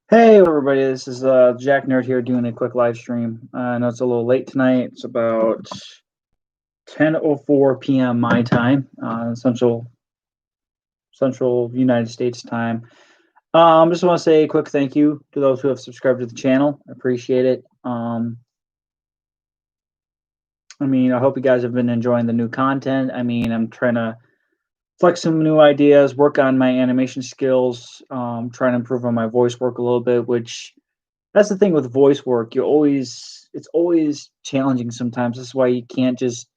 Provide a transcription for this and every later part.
Hey everybody, this is Jack Nerd here doing a quick live stream. I know it's a little late tonight. It's about 10:04 p.m. my time, Central United States time. Just want to say a quick thank you to those who have subscribed to the channel. I appreciate it. I hope you guys have been enjoying the new content. I'm trying to flex some new ideas, work on my animation skills, trying to improve on my voice work a little bit, which that's the thing with voice work. It's always challenging sometimes. This is why you can't just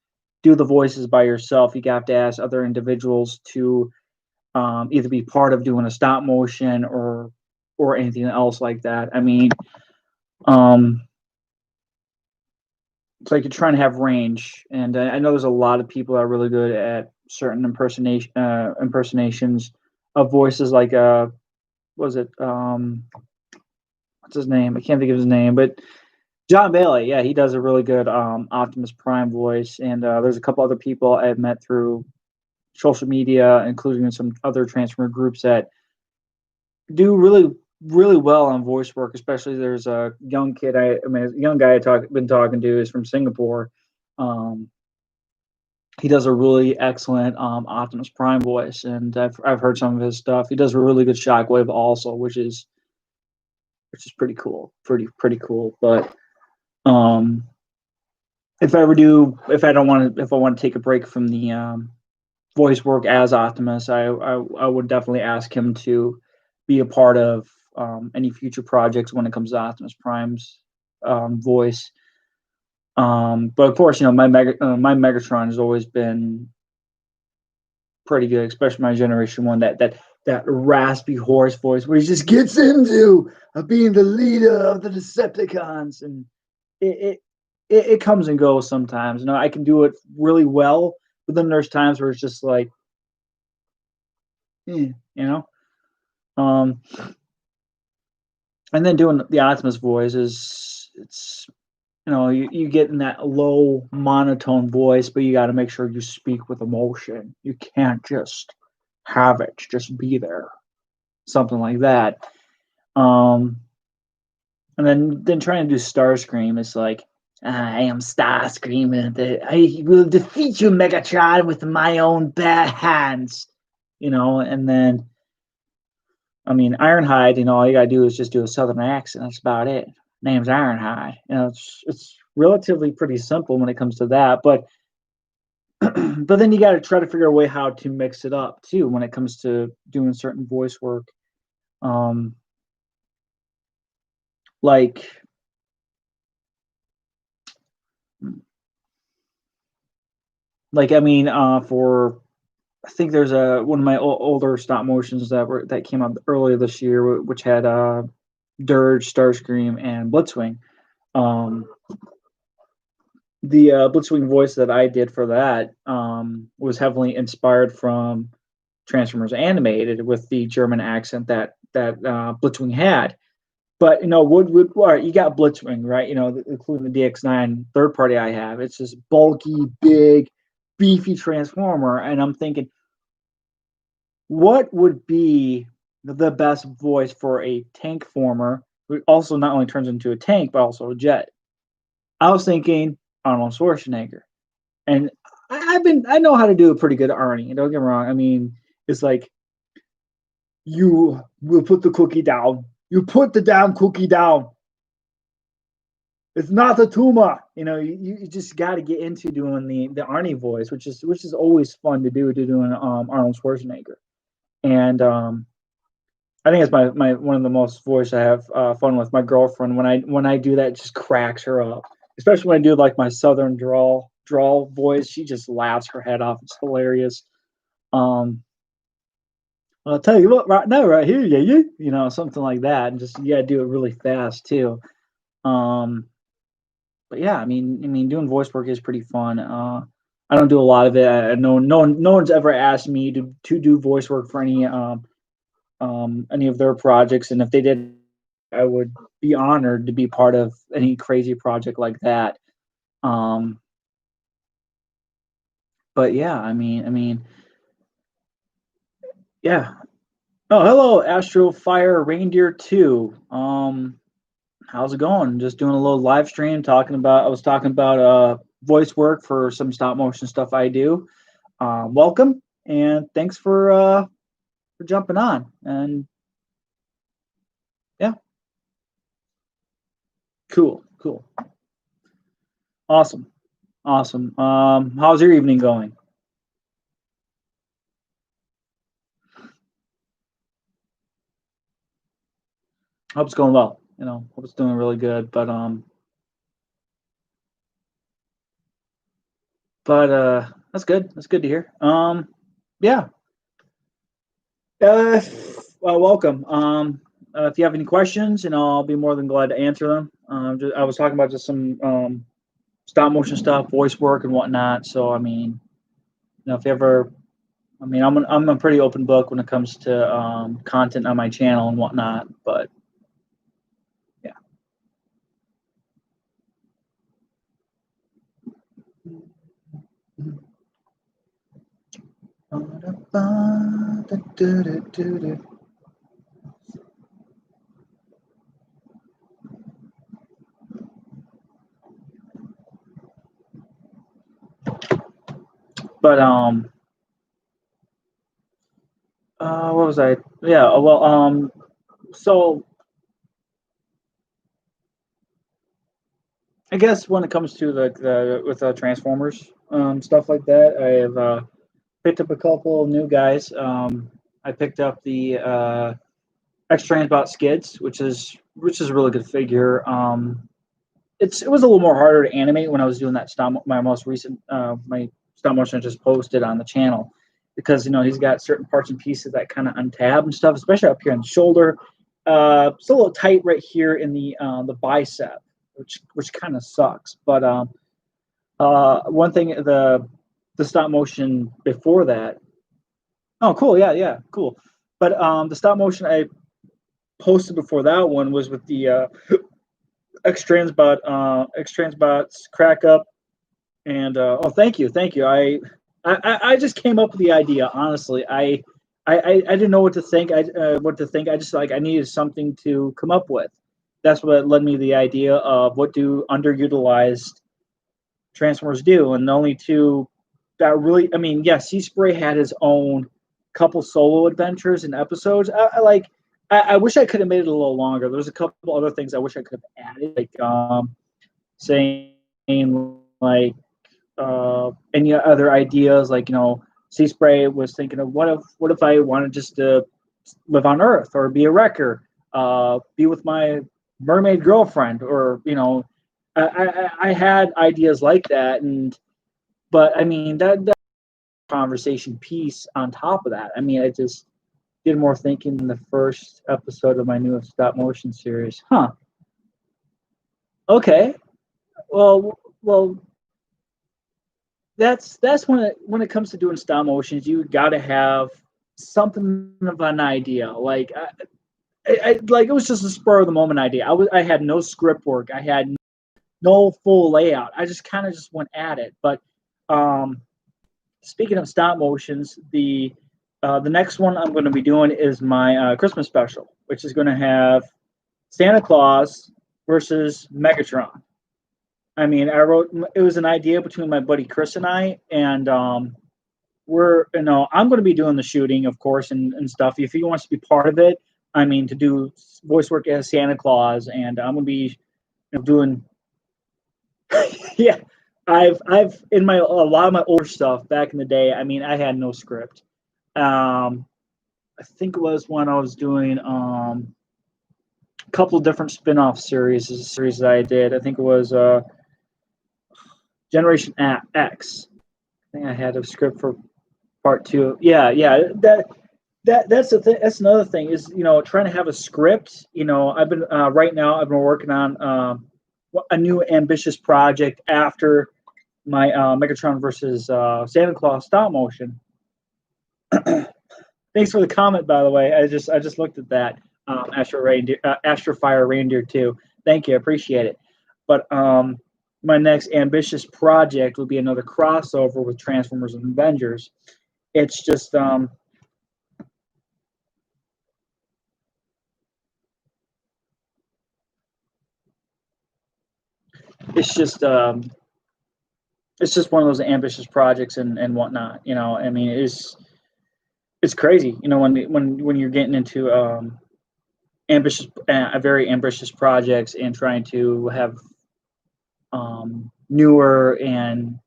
do the voices by yourself. You have to ask other individuals to either be part of doing a stop motion or anything else like that. Um, it's like you're trying to have range, and I know there's a lot of people that are really good at certain impersonations of voices. Like was it what's his name? I can't think of his name, but John Bailey, yeah, he does a really good Optimus Prime voice, and there's a couple other people I've met through social media, including in some other Transformer groups that do really well on voice work. Especially there's a young kid, a young guy been talking to is from Singapore. Um, he does a really excellent Optimus Prime voice, and I've heard some of his stuff. He does a really good Shockwave also, which is pretty cool, pretty cool. But um, if I want to take a break from the voice work as Optimus, I would definitely ask him to be a part of any future projects when it comes to Optimus Prime's voice. But of course, my Megatron has always been pretty good, especially my Generation One. That raspy hoarse voice where he just gets into being the leader of the Decepticons, and it it comes and goes sometimes. I can do it really well, but then there's times where it's just like, you know. Um, and then doing the Optimus voice it's you get in that low monotone voice, but you got to make sure you speak with emotion. You can't just have it just be there, something like that. Um, and then trying to do Starscream is like, I am Starscream, and I will defeat you, Megatron, with my own bare hands. And then Ironhide. All you gotta do is just do a southern accent. That's about it. Name's Ironhide. It's relatively pretty simple when it comes to that, but but then you got to try to figure a way how to mix it up too when it comes to doing certain voice work. Um, like for I think there's one of my older stop motions that came out earlier this year, which had Dirge, Starscream, and Blitzwing. Um, the Blitzwing voice that I did for that was heavily inspired from Transformers Animated with the German accent that Blitzwing had. But all right, you got Blitzwing, right? Including the DX9 third party I have. It's this bulky, big, beefy Transformer, and I'm thinking, what would be the best voice for a tank former who also not only turns into a tank but also a jet? I was thinking Arnold Schwarzenegger, and I know how to do a pretty good Arnie. Don't get me wrong. It's like, you will put the cookie down. You put the damn cookie down. It's not a tumor. You just got to get into doing the Arnie voice, which is always fun to do doing Arnold Schwarzenegger. And I think it's my one of the most voice I have fun with. My girlfriend, when I do that, it just cracks her up. Especially when I do like my southern drawl voice, she just laughs her head off. It's hilarious. Um, I'll tell you what, right now, right here, something like that, and just you gotta do it really fast too. Um, but yeah, doing voice work is pretty fun. I don't do a lot of it. No one's ever asked me to do voice work for any of their projects, and if they did, I would be honored to be part of any crazy project like that. Um, but yeah, yeah, Oh, hello, Astro Fire Reindeer 2. How's it going? Just doing a little live stream talking about. I was talking about voice work for some stop motion stuff I do. Welcome and thanks for jumping on. And yeah, cool, awesome, awesome. How's your evening going? Hope it's going well. Hope it's doing really good. But that's good. That's good to hear. Yeah. Uh, welcome. If you have any questions, I'll be more than glad to answer them. I was talking about just some stop motion stuff, voice work, and whatnot. So, I mean, if you ever, I mean, I'm a pretty open book when it comes to content on my channel and whatnot. But yeah. But what was I? Yeah. Well, so I guess when it comes to the with Transformers stuff like that, I have picked up a couple new guys. I picked up the X Transbot Skids, which is a really good figure. It was a little more harder to animate when I was doing that stop. My most recent my stop motion I just posted on the channel because he's got certain parts and pieces that kind of untab and stuff, especially up here on the shoulder. It's a little tight right here in the bicep, which kind of sucks. But one thing the stop motion before that. Oh, cool. Yeah, yeah, cool. But the stop motion I posted before that one was with the X Transbots crack up, and oh, thank you. I just came up with the idea. Honestly, I didn't know what to think. I just like I needed something to come up with. That's what led me to the idea of what do underutilized Transformers do, and the only two that really, I mean, yeah, Sea Spray had his own couple solo adventures and episodes. I wish I could have made it a little longer. There's a couple other things I wish I could have added, like saying like any other ideas, like Sea Spray was thinking of what if I wanted just to live on Earth or be a wrecker, be with my mermaid girlfriend, or I had ideas like that, but I mean that conversation piece on top of that. I mean, I just did more thinking in the first episode of my newest stop motion series. Huh. Okay. Well, that's when it comes to doing stop motions, you got to have something of an idea. Like like it was just a spur of the moment idea. I had no script work. I had no full layout. I just kind of just went at it. But um, speaking of stop motions, the next one I'm going to be doing is my Christmas special, which is going to have Santa Claus versus Megatron. I mean, I wrote it was an idea between my buddy Chris and I, and I'm going to be doing the shooting, of course, and stuff. If he wants to be part of it, I mean, to do voice work as Santa Claus, and I'm going to be doing. Yeah, I've in my a lot of my older stuff back in the day. I mean, I had no script. I think it was when I was doing a couple of different spin-off series that I did. I think it was Generation X. I think I had a script for part two. Yeah, yeah. That's the thing. That's another thing is trying to have a script. I've been right now. I've been working on a new ambitious project after my Megatron versus Santa Claus stop motion. Thanks for the comment, by the way. I just looked at that Astro Fire Reindeer too. Thank you, I appreciate it. But my next ambitious project will be another crossover with Transformers and Avengers. It's just it's just it's just one of those ambitious projects and whatnot. You know, I mean, it's crazy. You know, when you're getting into ambitious, very ambitious projects and trying to have newer and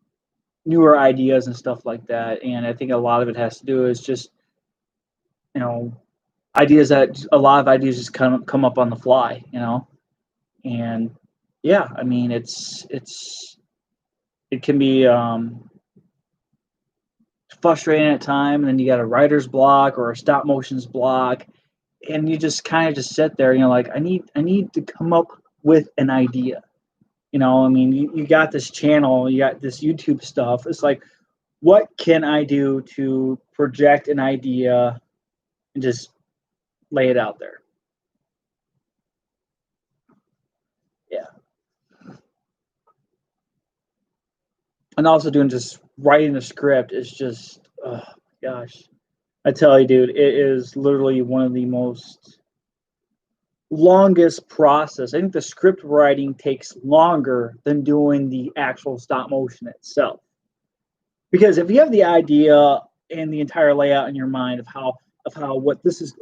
newer ideas and stuff like that. And I think a lot of it has to do is just you know ideas that a lot of ideas just come up on the fly. You know, and yeah, I mean it can be frustrating at time, and then you got a writer's block or a stop motion's block, and you just kind of just sit there, like I need to come up with an idea. I mean, you got this channel, you got this YouTube stuff. It's like, what can I do to project an idea and just lay it out there? Yeah. And also doing just writing a script is just, oh gosh. I tell you, dude, it is literally one of the most longest process. I think the script writing takes longer than doing the actual stop motion itself. Because if you have the idea and the entire layout in your mind of how this is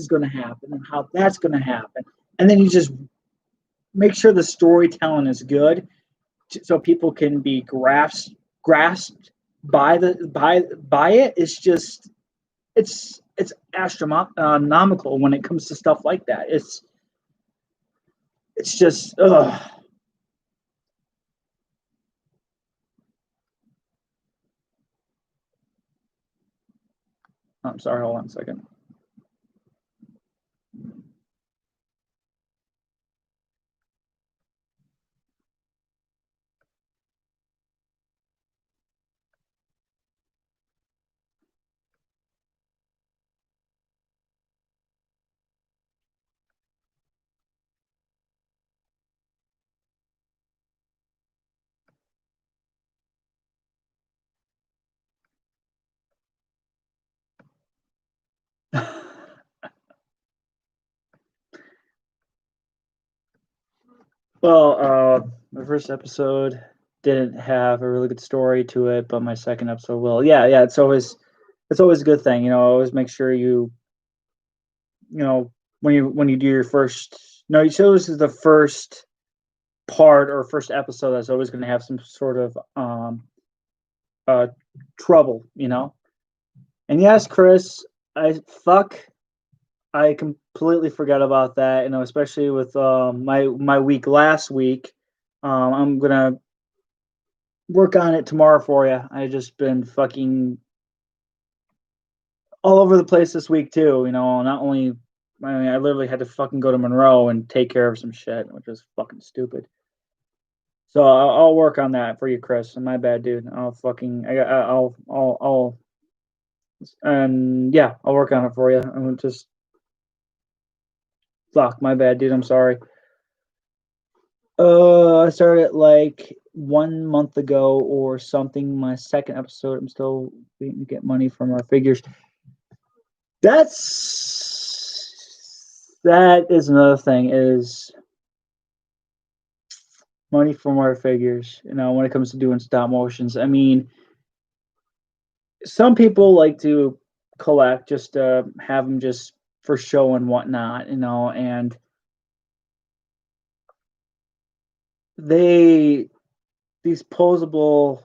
going to happen and how that's going to happen, and then you just make sure the storytelling is good, so people can be grasped by it. It's just it's astronomical when it comes to stuff like that. It's just ugh. I'm sorry, hold on a second. Well, my first episode didn't have a really good story to it, but my second episode will. Yeah, yeah. It's always a good thing. Always make sure when you do your first. No, so this is the first part or first episode that's always going to have some sort of uh trouble. And yes, Chris, I completely forgot about that. Especially with my week last week. I'm gonna work on it tomorrow for you. I just been fucking all over the place this week too. Not only I literally had to fucking go to Monroe and take care of some shit, which is fucking stupid. So I'll work on that for you, Chris. My bad, dude. I'll and yeah, I'll work on it for you. I'm just fuck. My bad, dude. I'm sorry. I started like 1 month ago or something. My second episode. I'm still waiting to get money from our figures. That is another thing is money from our figures. When it comes to doing stop motions. I mean, some people like to collect just to have them just for show and whatnot. And they these posable.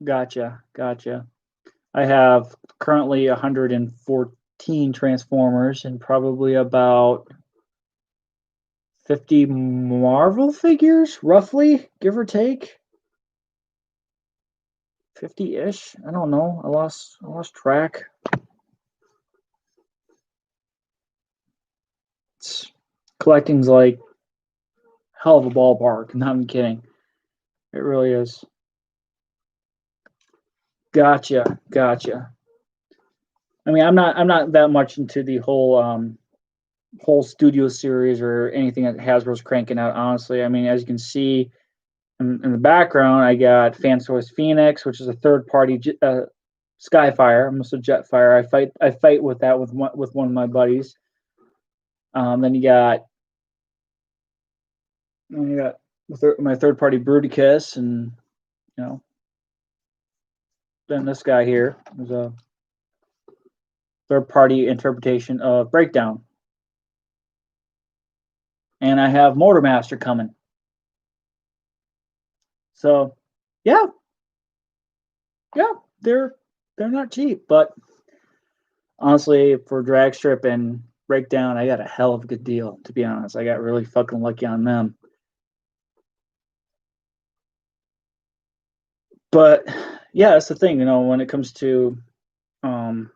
Gotcha. I have currently 114 Transformers and probably about 50 Marvel figures, roughly, give or take. 50-ish. I don't know. I lost track. Collecting's like hell of a ballpark. Not even kidding. It really is. Gotcha. I mean, I'm not that much into the whole studio series or anything that Hasbro's cranking out. Honestly, I mean, as you can see in the background, I got Fansource Phoenix, which is a third party Skyfire. I'm also Jetfire. I fight with that with one of my buddies. Then you got my third party Bruticus, and you know, then this guy here is a third party interpretation of Breakdown, and I have Motormaster coming. So, yeah, yeah, they're not cheap, but honestly, for drag strip and Breakdown, I got a hell of a good deal. To be honest, I got really fucking lucky on them. But yeah, that's the thing, when it comes to um,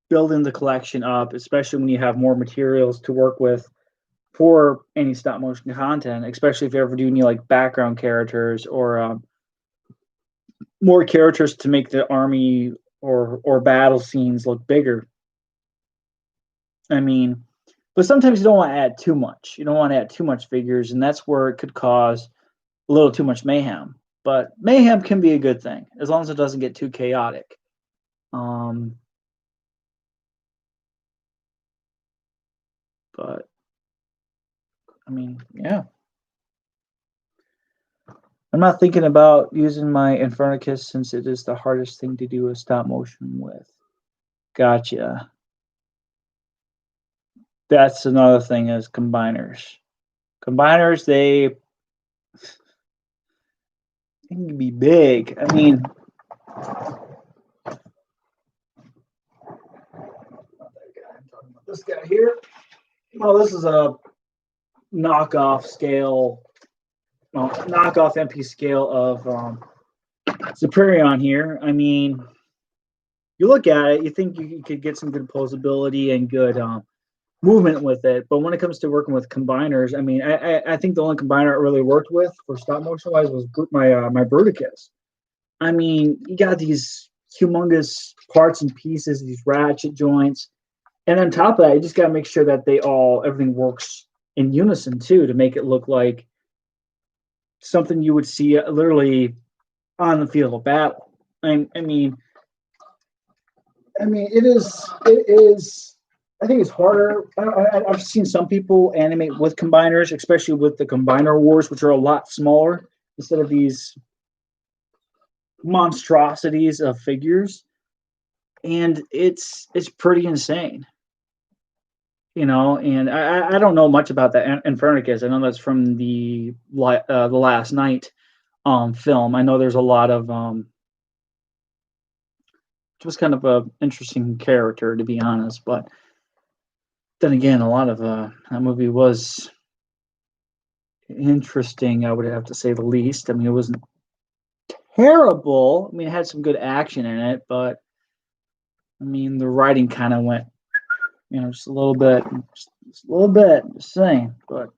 building the collection up, especially when you have more materials to work with for any stop motion content, especially if you ever do need like background characters or more characters to make the army or battle scenes look bigger. I mean, but sometimes you don't want to add too much. You don't want to add too much figures, and that's where it could cause a little too much mayhem. But mayhem can be a good thing as long as it doesn't get too chaotic. Um, but I mean, yeah. I'm not thinking about using my Infernicus since it is the hardest thing to do a stop motion with. Gotcha. That's another thing is combiners. Combiners, they can be big. I mean, this guy here. Well, this is a knockoff scale, knockoff MP scale of Superion here. I mean, you look at it, you think you could get some good posability and good movement with it, but when it comes to working with combiners, I mean, I think the only combiner I really worked with for stop motion wise was my Bruticus. I mean, you got these humongous parts and pieces, these ratchet joints, and on top of that, you just got to make sure that everything works in unison too to make it look like something you would see literally on the field of battle. I mean, it is. I think it's harder. I've seen some people animate with combiners, especially with the combiner wars, which are a lot smaller instead of these monstrosities of figures, and it's pretty insane. And I don't know much about that Infernicus. I know that's from the Last Night film. I know there's a lot of it was kind of a interesting character to be honest, but then again, a lot of that movie was interesting. I would have to say the least. I mean, it wasn't terrible. I mean, it had some good action in it, but I mean, the writing kind of went, just a little bit, just a little bit. Just saying, but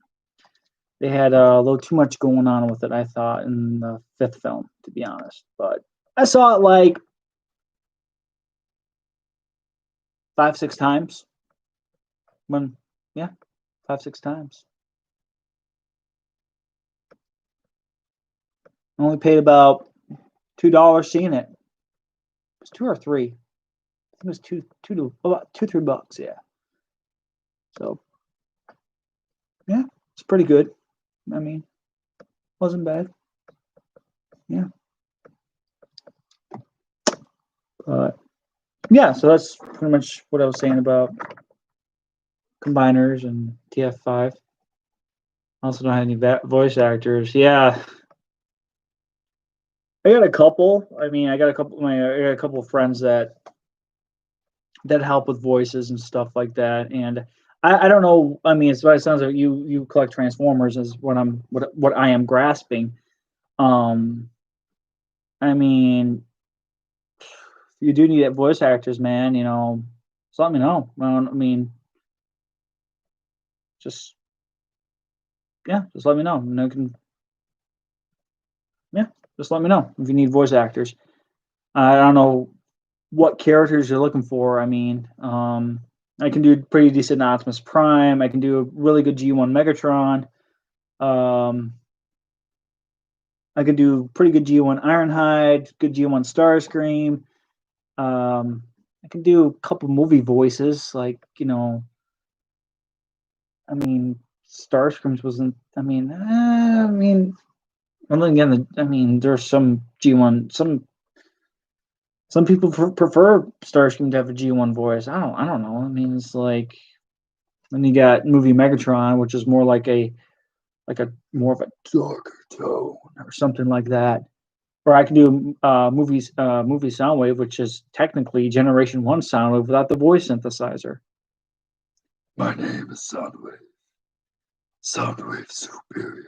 they had a little too much going on with it. I thought in the fifth film, to be honest, but I saw it like 5, 6 times. When, yeah, 5, 6 times. I only paid about $2 seeing it. It was 2 or 3. I think it was about $2, $3. Yeah. So, yeah, it's pretty good. I mean, wasn't bad. Yeah. But yeah, so that's pretty much what I was saying about combiners and TF5. Also don't have any voice actors. Yeah, I got a couple. I mean, I got a couple of friends that help with voices and stuff like that. And I don't know. I mean, it sounds like you collect Transformers is what I am grasping. Um, I mean, you do need voice actors, man. Just let me know. I mean, just yeah, just let me know. Yeah, just let me know if you need voice actors. I don't know what characters you're looking for. I mean, I can do pretty decent Optimus Prime. I can do a really good G1 Megatron. Um, I can do pretty good G1 Ironhide, good G1 Starscream. I can do a couple movie voices, like I mean, Starscreams wasn't. I mean, and then again, there's some G1. Some people prefer Starscream to have a G1 voice. I don't know. I mean, it's like then you got movie Megatron, which is more like a more of a darker tone or something like that. Or I can do movie Soundwave, which is technically Generation One Soundwave without the voice synthesizer. My name is Soundwave. Soundwave Superior.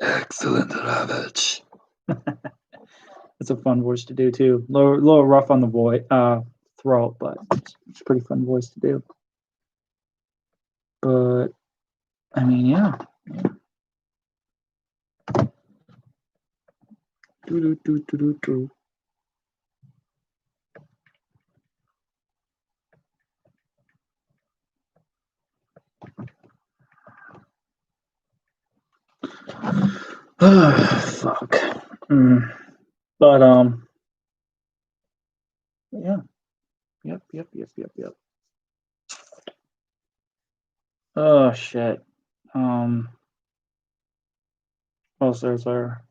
Excellent ravage. It's a fun voice to do too. A little rough on the voice, throat, but it's a pretty fun voice to do. But I mean, yeah. Do. Fuck. But yeah. Yep. Oh shit. What else there's there?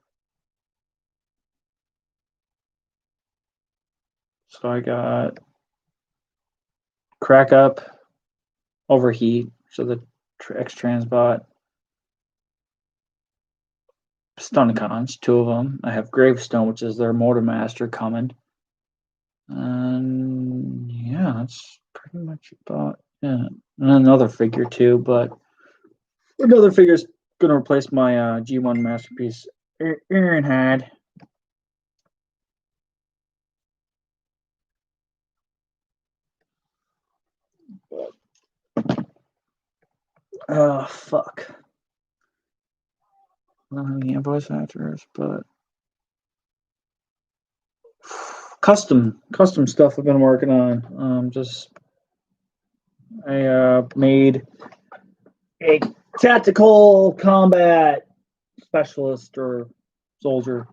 So I got crack up, overheat, so the X transbot, stun cons, 2 of them. I have Gravestone, which is their Motor Master coming. And yeah, that's pretty much about it. And another figure too, but another figure's gonna replace my G1 masterpiece, Aaron had. Oh fuck. I don't have any voice actors, but custom stuff I've been working on. I made a tactical combat specialist or soldier.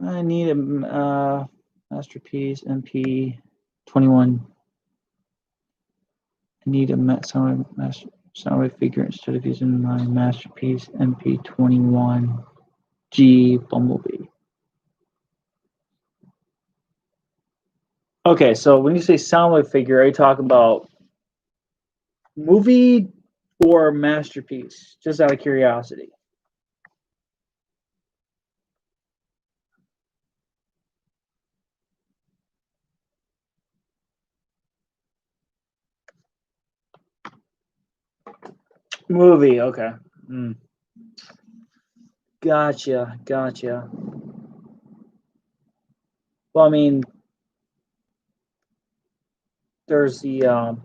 I need a masterpiece MP21. I need a Soundwave figure instead of using my masterpiece MP21 G Bumblebee. Okay, so when you say Soundwave figure, are you talking about movie or masterpiece? Just out of curiosity. Movie, okay. Gotcha. Well, I mean, there's the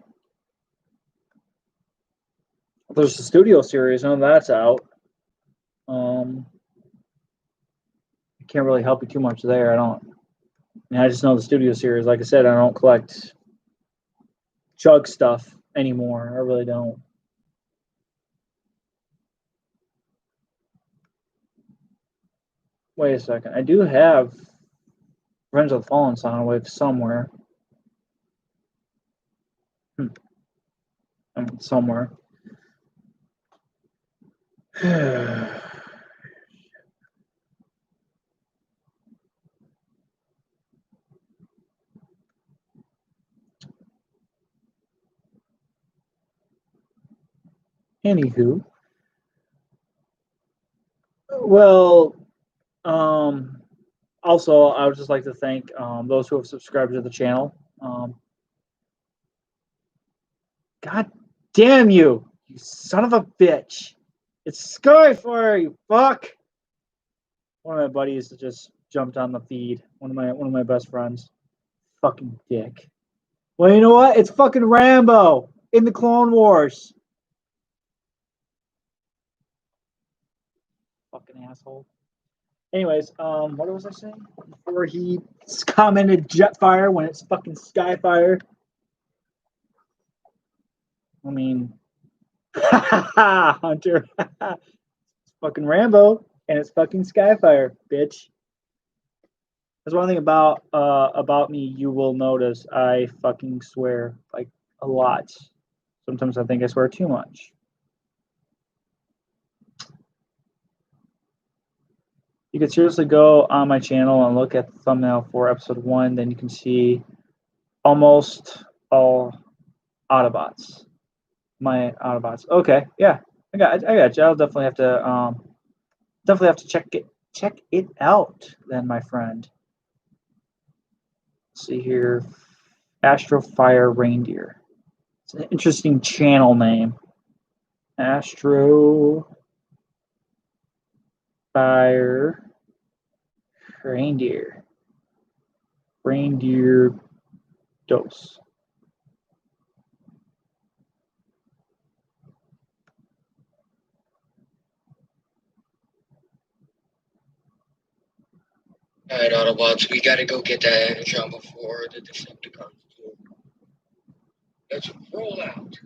studio series. I know that's out. I can't really help you too much there. I just know the studio series. Like I said, I don't collect Chug stuff anymore. I really don't. Wait a second. I do have Revenge of the Fallen Soundwave somewhere. I mean, somewhere. Anywho. Well, also, I would just like to thank those who have subscribed to the channel. God damn you, you son of a bitch. It's Skyfire, you fuck. One of my buddies just jumped on the feed. One of my best friends. Fucking dick. Well, you know what? It's fucking Rambo in the Clone Wars. Fucking asshole. Anyways, what was I saying? Before he commented Jetfire when it's fucking Skyfire. I mean, Hunter. It's fucking Rambo and it's fucking Skyfire, bitch. That's one thing about me. You will notice I fucking swear like a lot. Sometimes I think I swear too much. You could seriously go on my channel and look at the thumbnail for episode 1. Then you can see almost all Autobots. My Autobots. Okay, yeah, I got you. I'll definitely have to check it out then, my friend. Let's see here, Astro Fire Reindeer. It's an interesting channel name. Astro Fire Reindeer. Reindeer Dose. Alright, Autobots, we gotta go get that Energon before the Decepticons do. Let's roll out.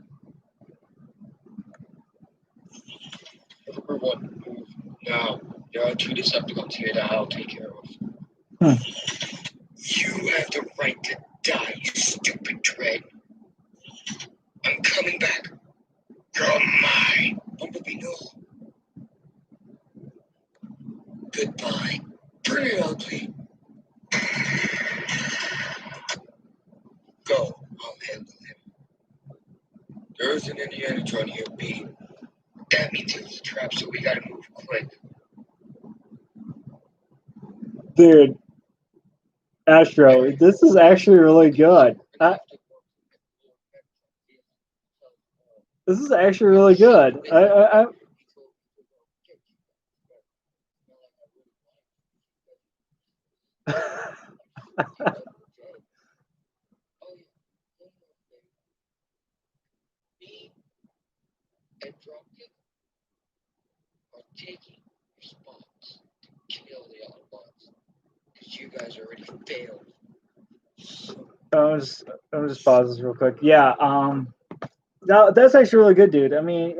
Everyone, move now. There are 2 Decepticons here that I'll take care of. You have the right to die, you stupid dread. I'm coming back. You're mine. Bumblebee, no. Goodbye. Pretty ugly. Go. I'll handle him. There isn't any energon here, B. That means it was a trap, so we gotta move quick. Dude, Astro, this is actually really good. This is actually really good. I And Dropkick are taking your spots to kill the Autobots. Because you guys already failed. I'm just pause this real quick. Yeah, that's actually really good, dude. I mean,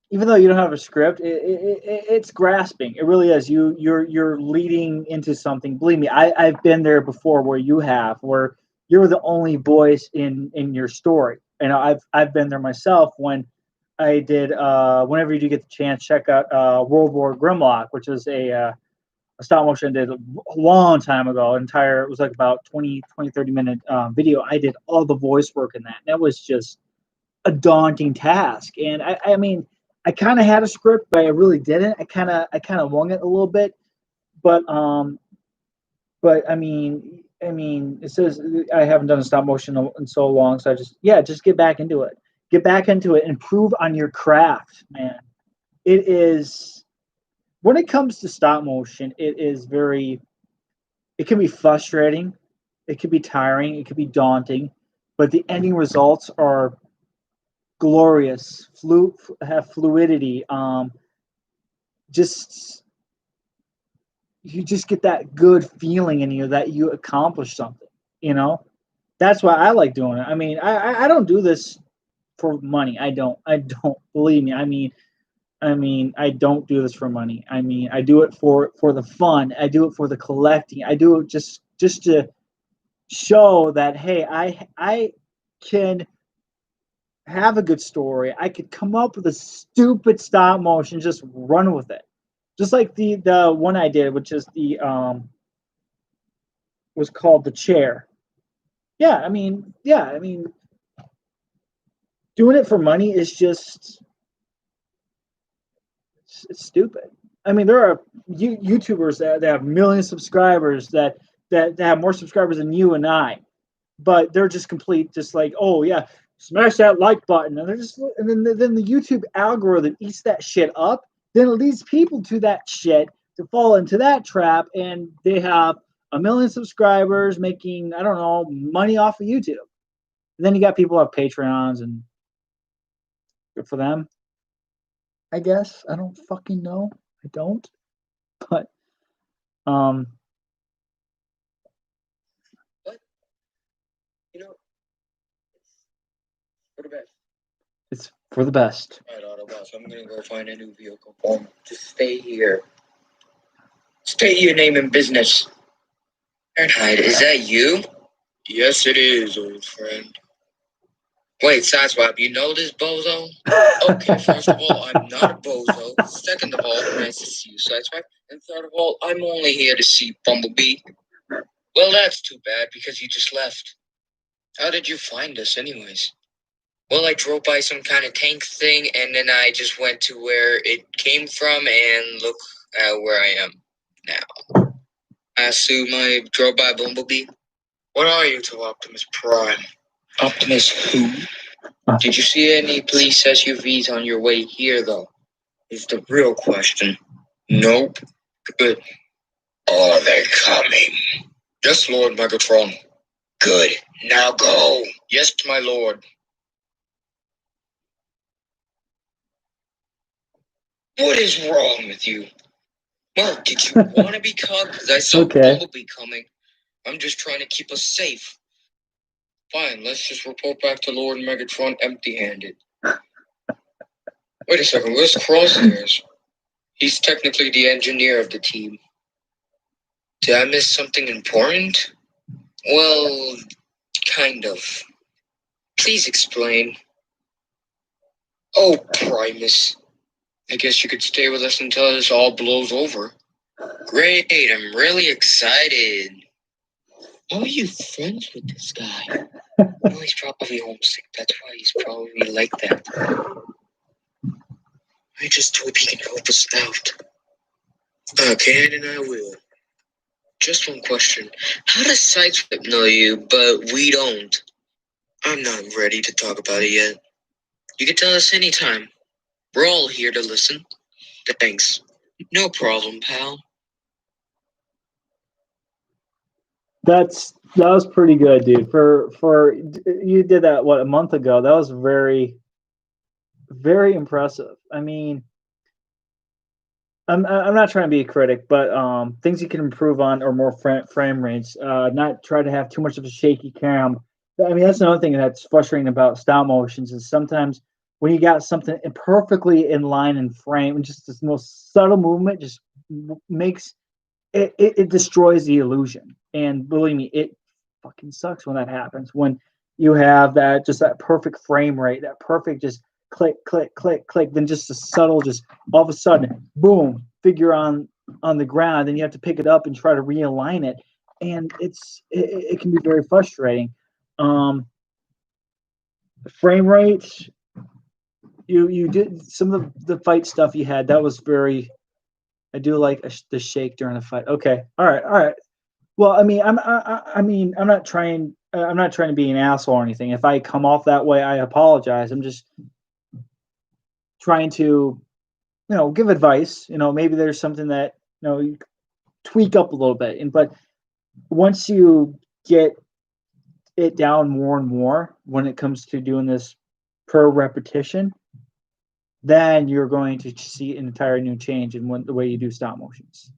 even though you don't have a script, it's grasping. It really is. You're leading into something. Believe me, I've been there before where you have, where you're the only voice in your story. And I've been there myself when I did. Whenever you do get the chance, check out World War Grimlock, which is a stop motion I did a long time ago. It was like about 30 minute video. I did all the voice work in that. And that was just a daunting task. And I mean, I kind of had a script, but I really didn't. I kind of wung it a little bit. But I mean, it says I haven't done a stop motion in so long, so just get back into it. Get back into it. Improve on your craft, man. It is when it comes to stop motion, it is very. It can be frustrating. It can be tiring. It can be daunting, but the ending results are glorious, have fluidity. Just you just get that good feeling in you that you accomplished something. You know, that's why I like doing it. I mean, I don't do this for money. I don't believe me. I mean, I don't do this for money. I mean, I do it for the fun. I do it for the collecting. I do it just to show that hey, I can have a good story. I could come up with a stupid stop motion, just run with it. Just like the one I did, which is the was called The Chair. Yeah, I mean, doing it for money is just it's stupid. I mean, there are YouTubers that have millions of subscribers that have more subscribers than you and I, but they're just complete, just like, oh yeah, smash that like button, and they're just, and then the YouTube algorithm eats that shit up. Then it leads people to that shit to fall into that trap, and they have a million subscribers making I don't know money off of YouTube. And then you got people who have Patreons, and good for them. I guess I don't fucking know. I don't, but um, But, you know, it's for the best. it's for the best. Alright, Autobots, I'm gonna go find a new vehicle for 'em. Just stay here. State your name and business. Fahrenheit, is that you? Yes, it is, old friend. Wait, Sideswipe, you know this bozo? Okay, first of all, I'm not a bozo. Second of all, nice to see you, Sideswipe. And third of all, I'm only here to see Bumblebee. Well, that's too bad because you just left. How did you find us, anyways? Well, I drove by some kind of tank thing, and then I just went to where it came from, and look at where I am now. I assume I drove by Bumblebee. What are you to Optimus Prime? Optimus who? Did you see any police SUVs on your way here, though? Is the real question. Nope. Good. Are they coming? Yes, Lord Megatron. Good. Now go. Yes, my lord. What is wrong with you? Well, did you want to be caught? Because I saw Bumblebee coming. I'm just trying to keep us safe. Fine, let's just report back to Lord Megatron empty-handed. Wait a second, where's Crosshairs? He's technically the engineer of the team. Did I miss something important? Well, kind of. Please explain. Oh, Primus. I guess you could stay with us until this all blows over. Great, I'm really excited. How are you friends with this guy? Well, he's probably homesick. That's why he's probably like that. I just hope he can help us out. I can and I will. Just one question. How does Sideswipe know you, but we don't? I'm not ready to talk about it yet. You can tell us anytime. We're all here to listen. Thanks. No problem, pal. That was pretty good, dude. For you did that what a month ago. That was very impressive. I mean, I'm not trying to be a critic, but things you can improve on are more frame rates. Not try to have too much of a shaky cam. I mean, that's another thing that's frustrating about stop motions is sometimes when you got something perfectly in line and frame, and just this most subtle movement just makes it destroys the illusion. And believe me, it fucking sucks when that happens. When you have that perfect frame rate, that perfect just click, click, click, click, then just a subtle, just all of a sudden, boom, figure on the ground, and you have to pick it up and try to realign it, and it can be very frustrating. Um, Frame rates, you did some of the fight stuff you had. That was very. I do like the shake during the fight. Okay, all right, all right. Well, I mean, I mean, I'm not trying to be an asshole or anything. If I come off that way, I apologize. I'm just trying to, give advice. Maybe there's something that you tweak up a little bit. And but once you get it down more and more when it comes to doing this per repetition, then you're going to see an entire new change in the way you do stop motions.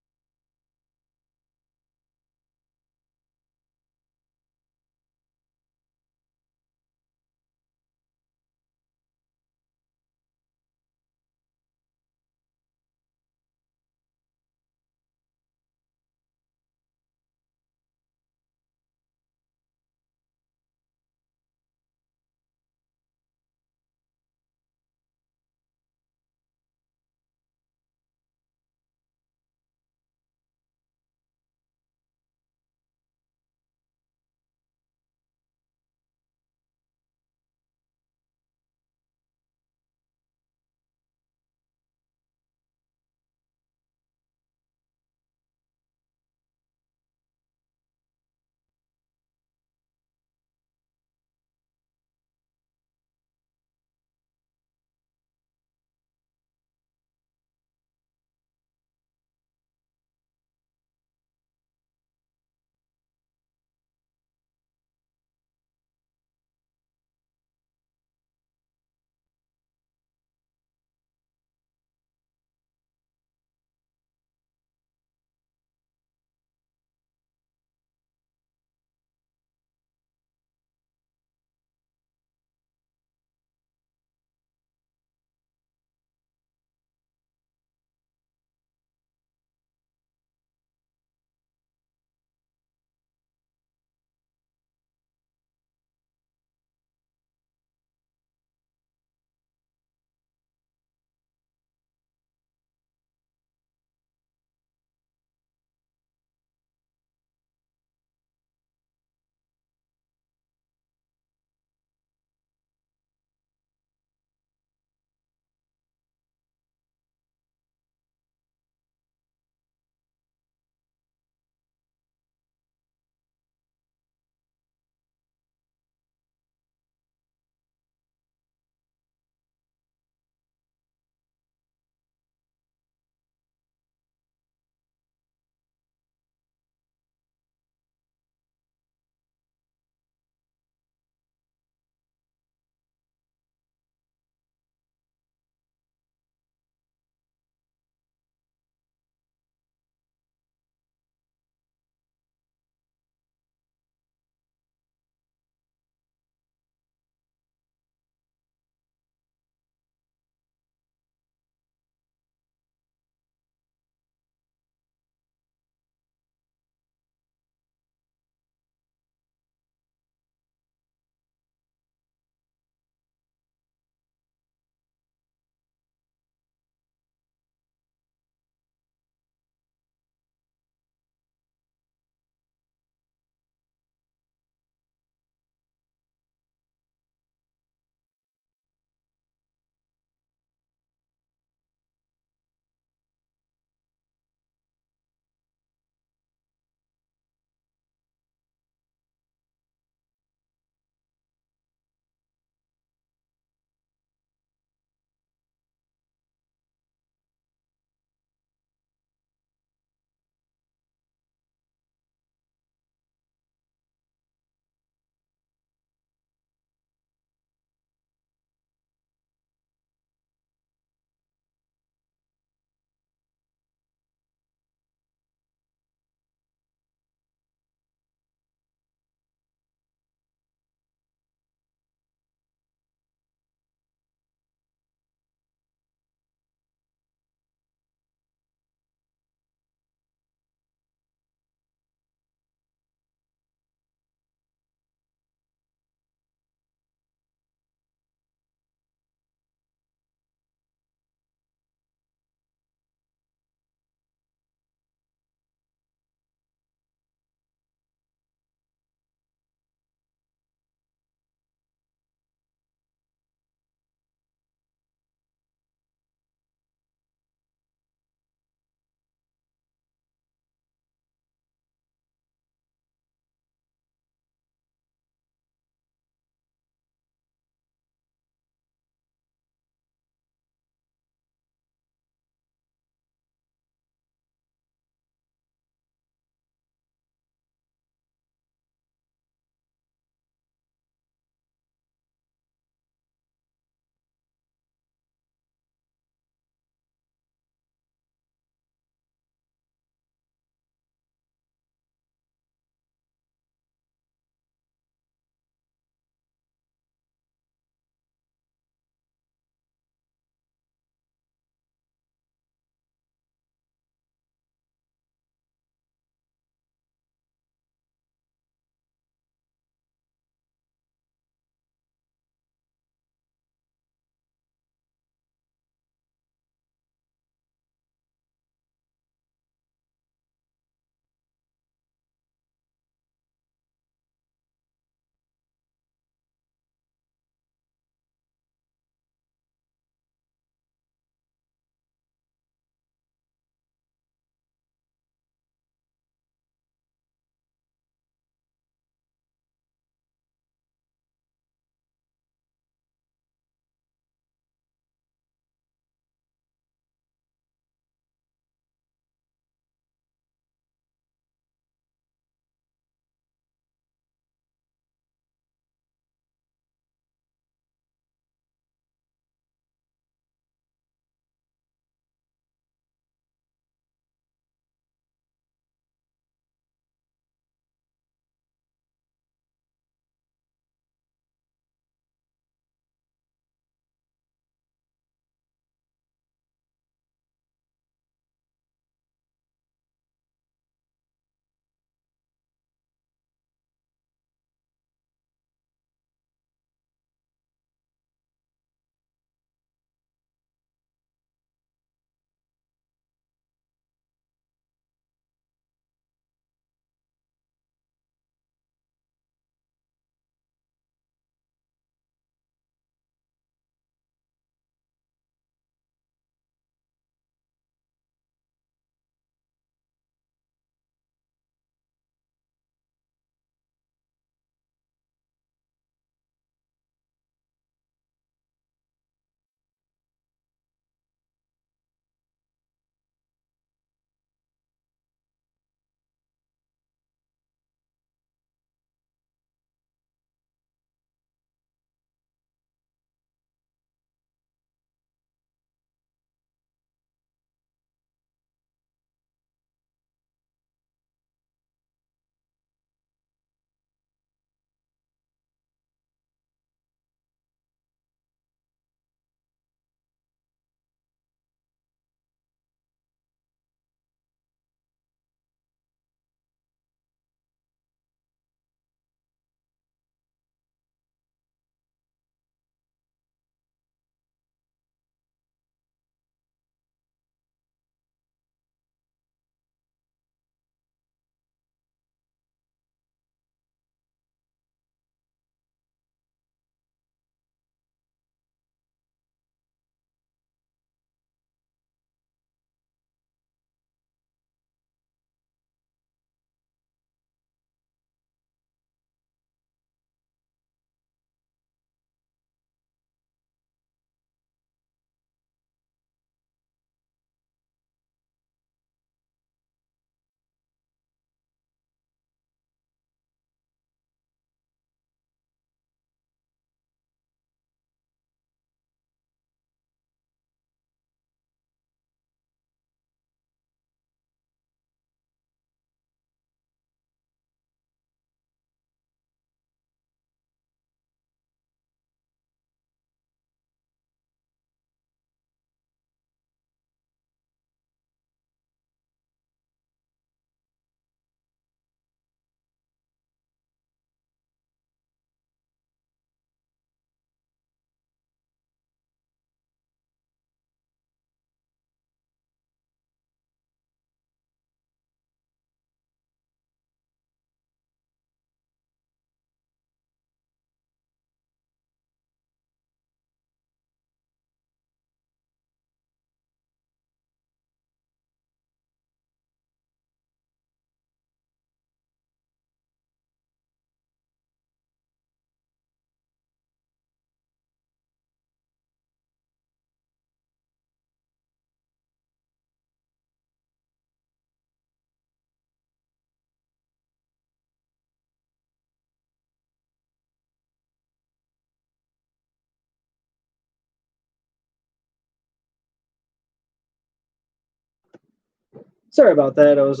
Sorry about that. I was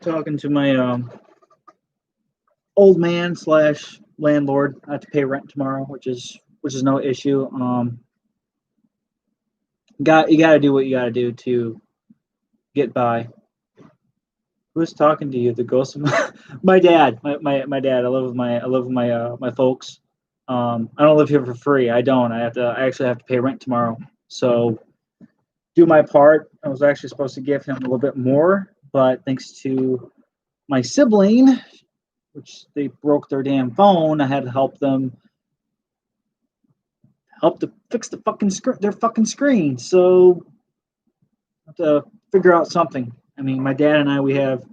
talking to my old man slash landlord. I have to pay rent tomorrow, which is no issue. You got to do what you got to do to get by. Who's talking to you? The ghost of my dad. My dad. I live with my folks. I don't live here for free. I don't. I actually have to pay rent tomorrow. So do my part. I was actually supposed to give him a little bit more, but thanks to my sibling, which they broke their damn phone, I had to help to fix their fucking screen. So I have to figure out something. I mean, my dad and we have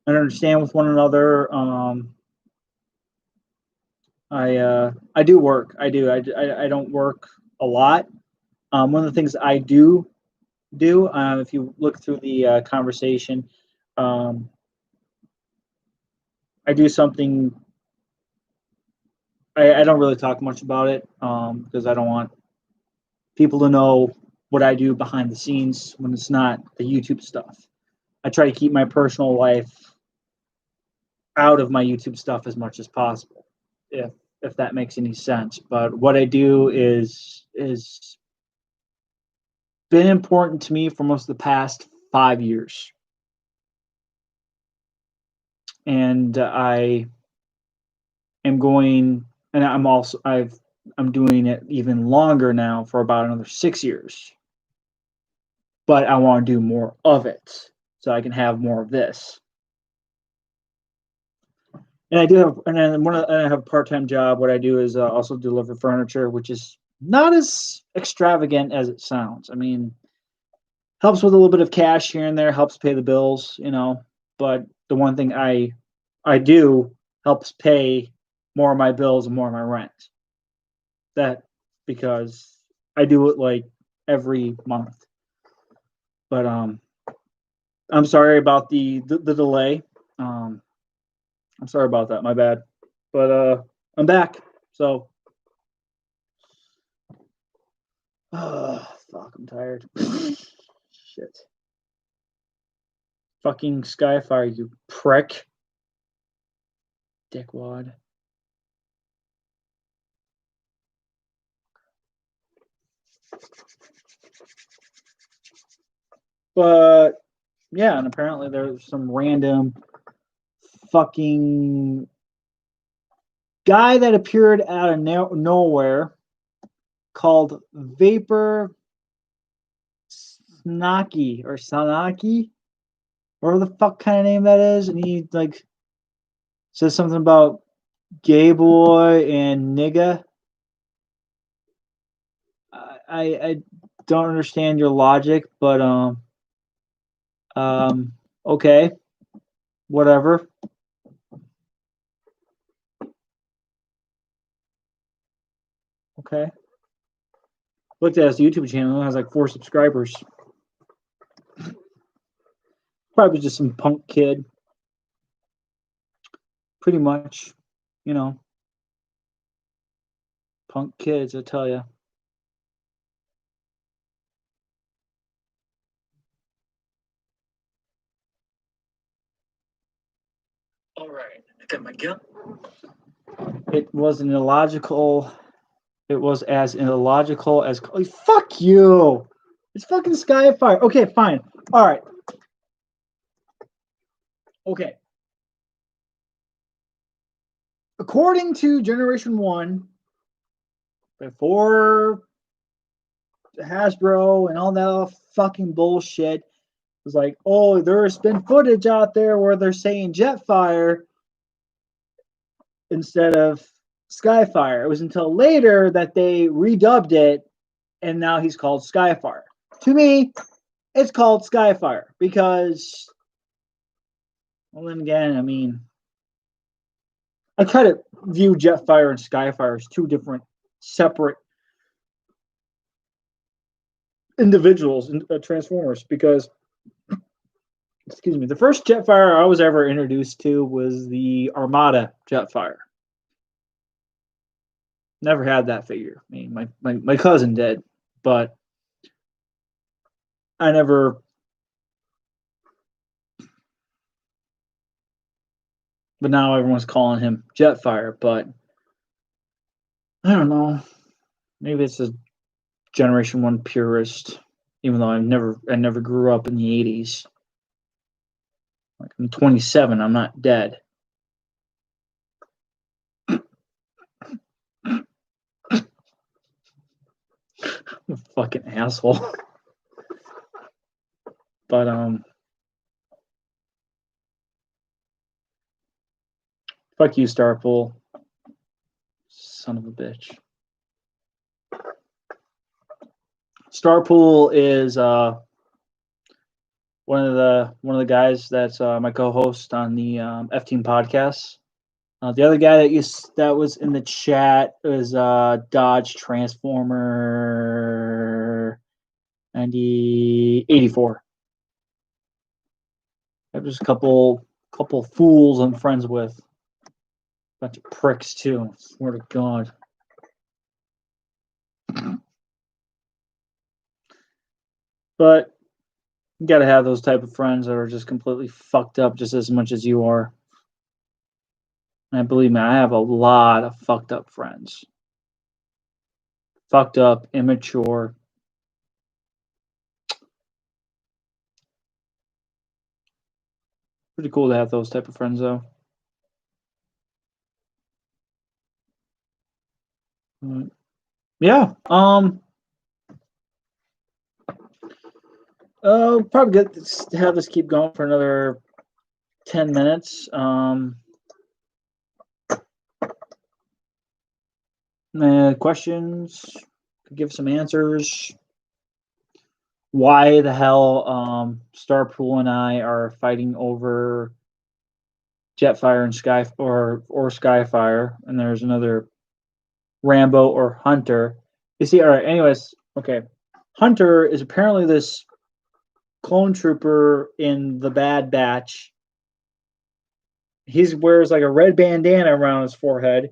an understand with one another. I do work. I do. I don't work a lot. One of the things I do, if you look through the conversation, um, I do something. I don't really talk much about it because I don't want people to know what I do behind the scenes when it's not the YouTube stuff. I try to keep my personal life out of my YouTube stuff as much as possible, if that makes any sense. But what I do is been important to me for most of the past 5 years, and I am going, and I'm doing it even longer now for about another 6 years. But I want to do more of it so I can have more of this. And I do have, and then I have a part-time job. What I do is also deliver furniture, which is not as extravagant as it sounds. I mean, helps with a little bit of cash here and there, helps pay the bills, But the one thing I do helps pay more of my bills and more of my rent. That because I do it like every month. But I'm sorry about the delay. Um, I'm sorry about that. My bad. But I'm back. So, fuck, I'm tired. Shit. Fucking Skyfire, you prick. Dickwad. But yeah, and apparently there's some random fucking guy that appeared out of nowhere called Vapor Snaki or Sanaki, whatever the fuck kind of name that is, and he like says something about gay boy and nigga. I don't understand your logic, but okay, whatever. Okay. Looked at his YouTube channel, it has like 4 subscribers. Probably just some punk kid. Pretty much, you know, punk kids, I tell you. All right, I got my gun. It was an illogical. It was as illogical as. Oh, fuck you! It's fucking Skyfire. Okay, fine. All right. Okay. According to Generation 1, before Hasbro and all that fucking bullshit, it was like, oh, there's been footage out there where they're saying Jetfire instead of Skyfire. It was until later that they redubbed it, and now he's called Skyfire. To me, it's called Skyfire because, well, then again, I mean, I kind of view Jetfire and Skyfire as two different, separate individuals in Transformers because, excuse me, the first Jetfire I was ever introduced to was the Armada Jetfire. Never had that figure. I mean, my cousin did, but I never. But now everyone's calling him Jetfire. But I don't know. Maybe it's a Generation One purist. Even though I never grew up in the '80s. Like I'm 27. I'm not dead. I'm a fucking asshole. But fuck you, Starpool. Son of a bitch. Starpool is one of the guys that's my co-host on the F Team podcast. The other guy that was in the chat is Dodge Transformer 84. I have just a couple fools I'm friends with. Bunch of pricks too. I swear to God. But you gotta have those type of friends that are just completely fucked up just as much as you are. And believe me, I have a lot of fucked up friends. Fucked up, immature. Pretty cool to have those type of friends though. Yeah. Probably good to have this keep going for another 10 minutes. Questions? Could give some answers. Why the hell Starpool and I are fighting over Jetfire and or Skyfire, and there's another Rambo or Hunter. You see, all right. Anyways, okay. Hunter is apparently this clone trooper in the Bad Batch. He wears like a red bandana around his forehead.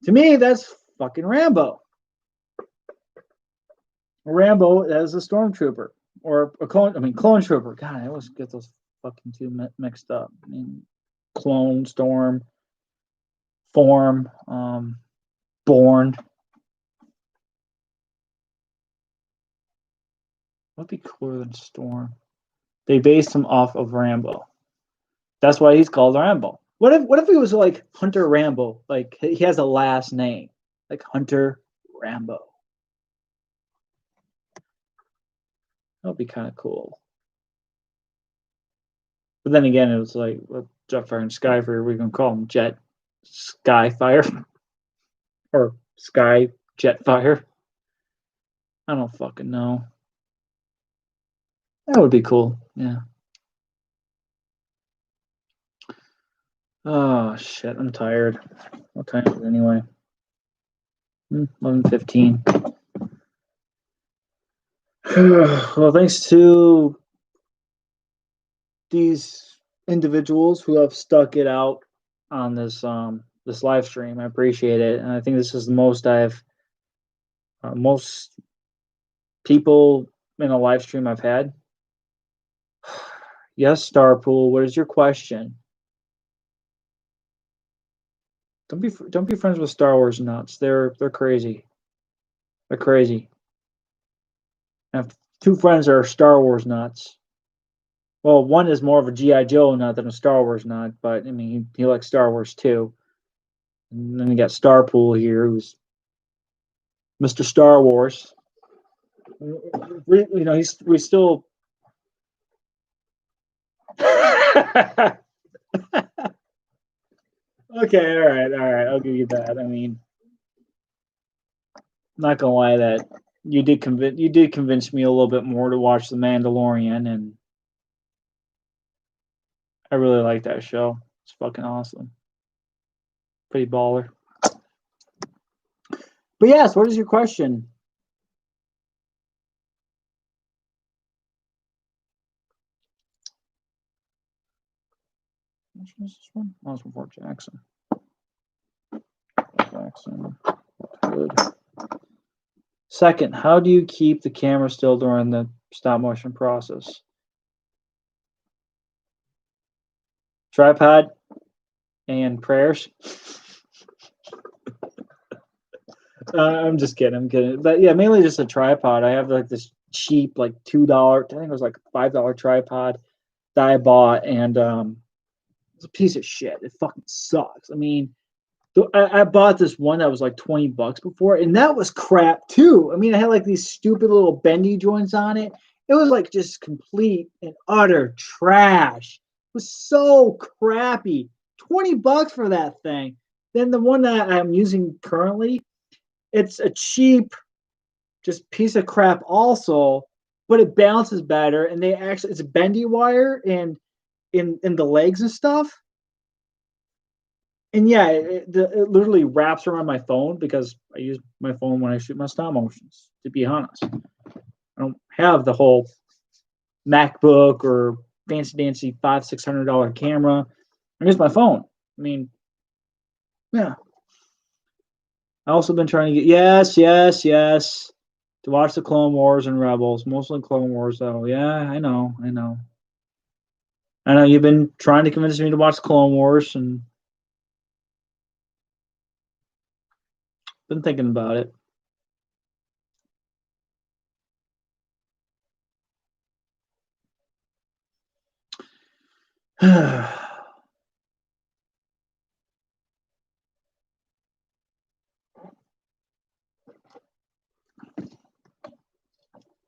To me, that's fucking Rambo. Rambo as a stormtrooper or a clone. I mean, clone trooper. God, I always get those fucking two mixed up. I mean, clone, storm, form, born. What'd be cooler than Storm? They based him off of Rambo. That's why he's called Rambo. What if he was like Hunter Rambo? Like he has a last name, like Hunter Rambo. That would be kind of cool. But then again, it was like well, Jetfire and Skyfire. We're gonna call him Jet Skyfire or Sky Jetfire. I don't fucking know. That would be cool. Yeah. Oh shit! I'm tired. What time is it anyway? 11:15. Well, thanks to these individuals who have stuck it out on this live stream. I appreciate it, and I think this is the most most people in a live stream I've had. Yes, Starpool. What is your question? Don't be friends with Star Wars nuts. They're crazy. They're crazy. I have two friends that are Star Wars nuts. Well, one is more of a G.I. Joe nut than a Star Wars nut, but I mean he likes Star Wars too. And then you got Starpool here, who's Mr. Star Wars. You know, we still. Okay, all right. I'll give you that. I mean, not gonna lie, that you did convince me a little bit more to watch The Mandalorian, and I really like that show. It's fucking awesome. Pretty baller. But yes, what is your question? Which was this one? Oh, it's before Jackson. Good. Second, how do you keep the camera still during the stop motion process. Tripod and prayers. I'm just kidding. I'm kidding. But yeah, mainly just a tripod. I have like this cheap, like $2. I think it was like $5 tripod that I bought, and it's a piece of shit. It fucking sucks. I mean, I bought this one that was like $20 before, and that was crap too. I mean, I had like these stupid little bendy joints on it. It was like just complete and utter trash. It was so crappy. $20 for that thing. Then the one that I'm using currently, it's a cheap, just piece of crap also, but it bounces better. And they actually, it's a bendy wire and in the legs and stuff. And yeah, it literally wraps around my phone because I use my phone when I shoot my stop motions. To be honest, I don't have the whole MacBook or fancy dancy $500-600 camera. I use my phone. I mean, yeah. I also been trying to get yes to watch the Clone Wars and Rebels, mostly Clone Wars though. Yeah, I know. I know you've been trying to convince me to watch the Clone Wars, and been thinking about it.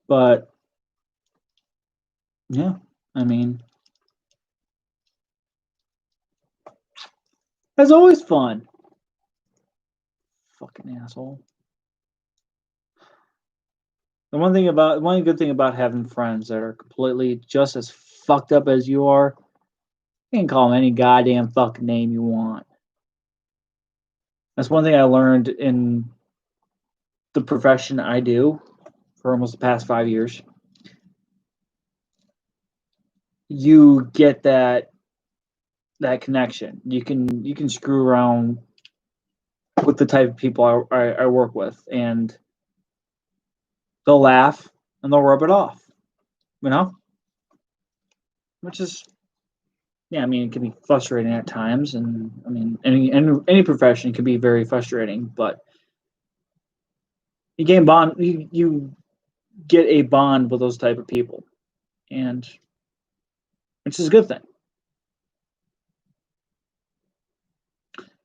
But yeah, I mean, it's always fun. Fucking asshole. The one good thing about having friends that are completely just as fucked up as you are, you can call them any goddamn fucking name you want. That's one thing I learned in the profession I do for almost the past 5 years. You get that connection. You can screw around with the type of people I work with, and they'll laugh and they'll rub it off, you know, which is, yeah. I mean, it can be frustrating at times, and I mean, any profession can be very frustrating, but you get a bond with those type of people, and which is a good thing.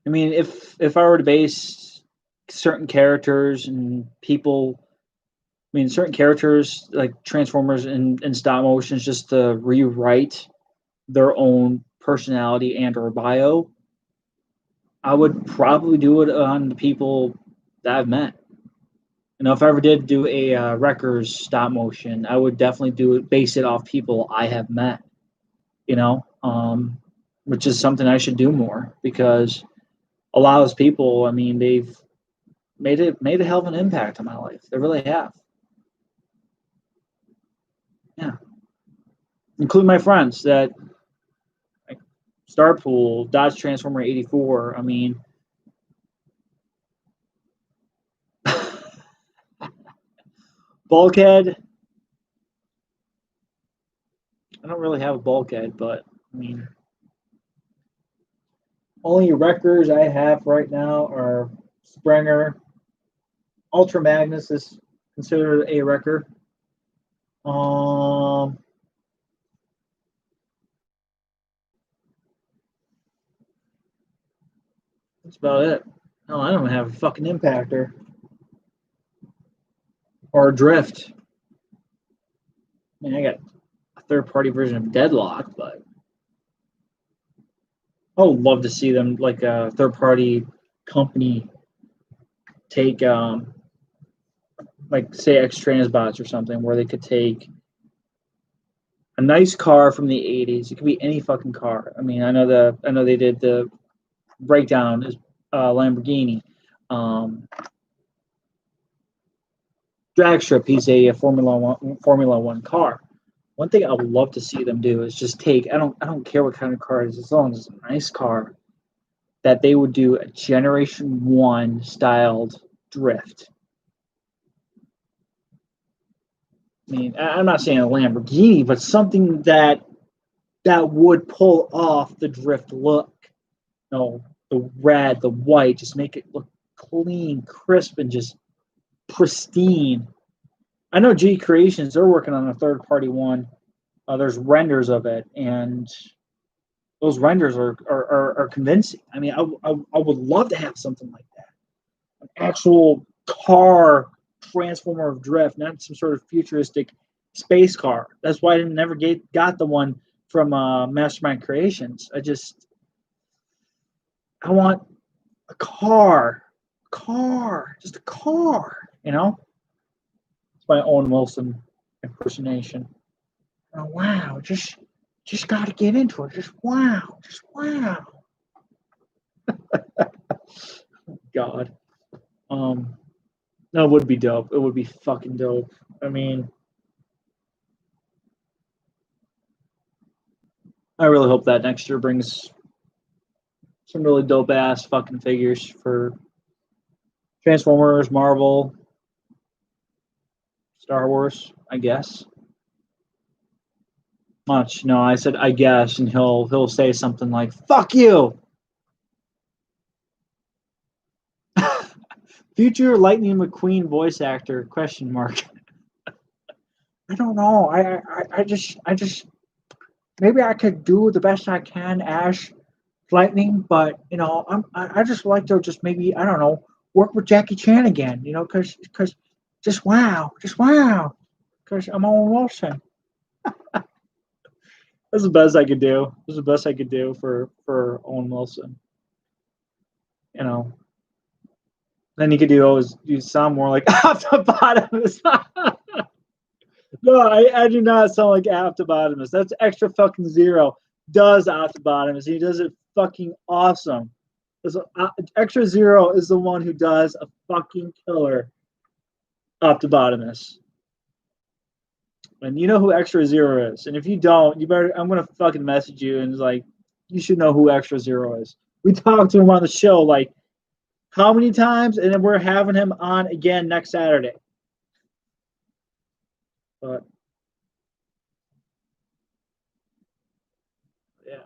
I mean, if I were to base certain characters and people, I mean, certain characters like Transformers and stop motions, just to rewrite their own personality and or bio, I would probably do it on the people that I've met. You know, if I ever did do a Wreckers stop motion, I would definitely base it off people I have met. You know, which is something I should do more because a lot of those people, I mean, they've made a hell of an impact on my life. They really have. Yeah, including my friends that like Starpool, Dodge Transformer 84. I mean, Bulkhead. I don't really have a bulkhead, but I mean, only Wreckers I have right now are Springer. Ultra Magnus is considered a wrecker. Um, that's about it. No, I don't have a fucking impactor or a drift. I mean, I got a third party version of Deadlock, but I would love to see them like a third party company take like say X Transbots or something where they could take a nice car from the 80s. It could be any fucking car. I mean, I know they did the breakdown is Lamborghini. Um, Dragstrip, he's a Formula One car. One thing I would love to see them do is just take. I don't care what kind of car it is, as long as it's a nice car. That they would do a Generation One styled drift. I mean, I'm not saying a Lamborghini, but something that would pull off the drift look. You know, the red, the white, just make it look clean, crisp, and just pristine. I know G Creations, they're working on a third party one. There's renders of it, and those renders are convincing. I mean, I would love to have something like that, an actual car transformer of drift, not some sort of futuristic space car. That's why I never got the one from Mastermind Creations. I want a car, just a car. You know, it's my Owen Wilson impersonation. Oh, wow, just got to get into it. Just wow, just wow. God, um, that would be dope. It would be fucking dope. I mean, I really hope that next year brings some really dope ass fucking figures for Transformers, Marvel, Star Wars. I guess. Much. No, I said I guess, and he'll say something like "fuck you." Future Lightning McQueen voice actor? Question mark. I don't know. I just maybe I could do the best I can, Ash Lightning, but you know, I just like to just maybe I don't know work with Jackie Chan again, you know, because just wow, because I'm Owen Wilson. That's the best I could do. That's the best I could do for Owen Wilson. You know, then you could always do sound more like Optibotimus. No, I do not sound like Optibotimus. That's extra fucking zero. Does Optibotimus? He does it fucking awesome. Extra zero is the one who does a fucking killer Optibotimus. And you know who Extra Zero is. And if you don't, you better. I'm gonna fucking message you and like, you should know who Extra Zero is. We talked to him on the show like how many times, and then we're having him on again next Saturday. But yeah,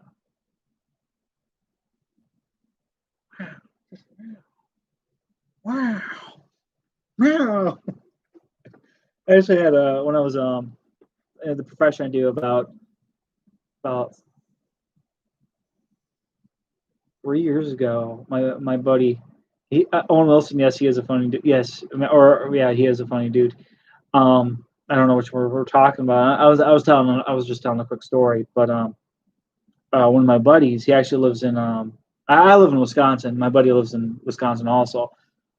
wow, wow. I actually had when I was the profession I do about 3 years ago. My buddy, Owen Wilson. Yes, he is a funny dude. Yes, or yeah, he is a funny dude. I don't know which we're talking about. I was just telling a quick story, but one of my buddies, he actually lives in I live in Wisconsin. My buddy lives in Wisconsin also.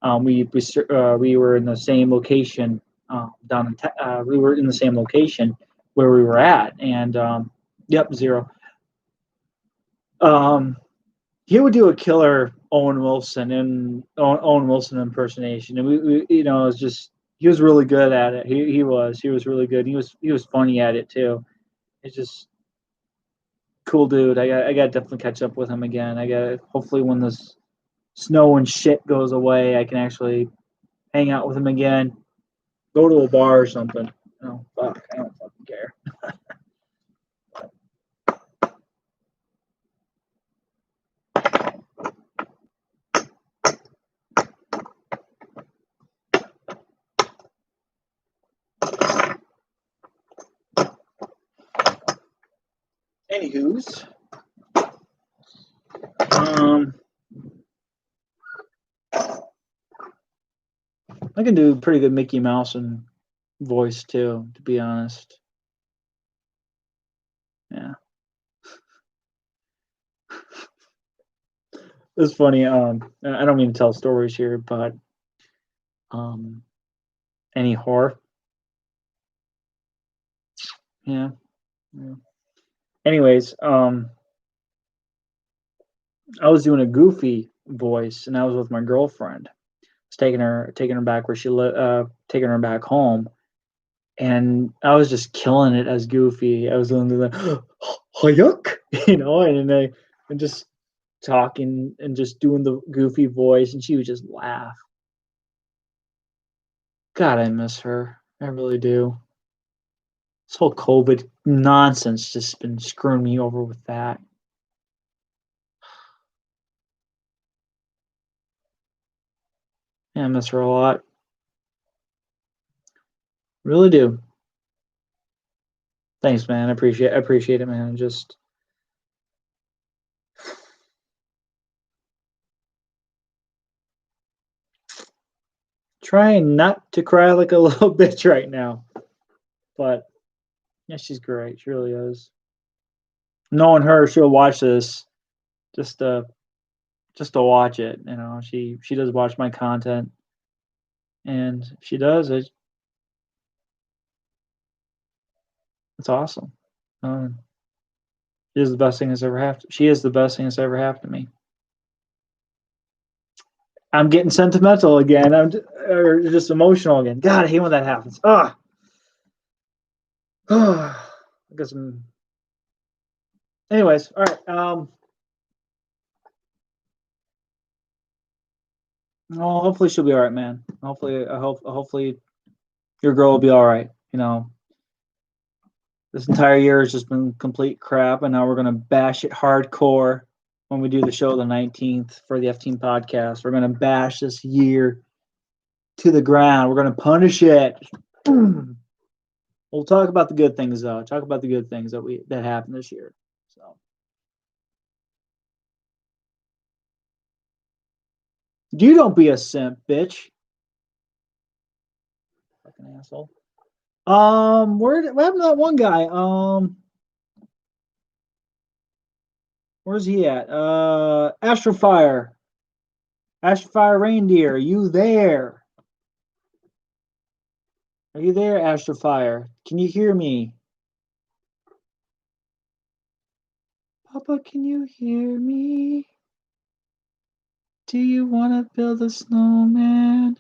We were in the same location down in we were in the same location where we were at, and yep, zero. Um, he would do a killer Owen Wilson and Owen Wilson impersonation, and we you know, it was just he was really good at it. He was really good. He was funny at it too. It's just cool dude. I got to definitely catch up with him again. I got hopefully when this snow and shit goes away, I can actually hang out with him again. Go to a bar or something. Oh fuck, I don't fucking care. Anywho's, um, I can do pretty good Mickey Mouse and voice too, to be honest. Yeah, it's funny. I don't mean to tell stories here, but um, any horror. Yeah. Yeah. Anyways, I was doing a goofy voice, and I was with my girlfriend. I was taking her back where taking her back home, and I was just killing it as Goofy. I was doing the yuck, you know, and just talking and just doing the Goofy voice, and she would just laugh. God, I miss her. I really do. This whole COVID nonsense just been screwing me over with that. Yeah, I miss her a lot. Really do. Thanks, man. I appreciate it, man. Just trying not to cry like a little bitch right now. But yeah, she's great. She really is. Knowing her, she'll watch this just to watch it. You know, she does watch my content, and she does it. It's awesome. Um, she is the best thing that's ever happened. She is the best thing that's ever happened to me. I'm getting sentimental again. Or just emotional again. God, I hate when that happens. Ah, I guess. Anyways, all right. Well, hopefully she'll be all right, man. Hopefully your girl will be all right. You know, this entire year has just been complete crap, and now we're gonna bash it hardcore when we do the show the 19th for the F Team podcast. We're gonna bash this year to the ground. We're gonna punish it. We'll talk about the good things though. Talk about the good things that happened this year. So you don't be a simp, bitch. Fucking asshole. What happened to that one guy? Where's he at? Astrofire. Astrofire Reindeer, are you there? Are you there, Astrofire? Can you hear me? Papa, can you hear me? Do you want to build a snowman?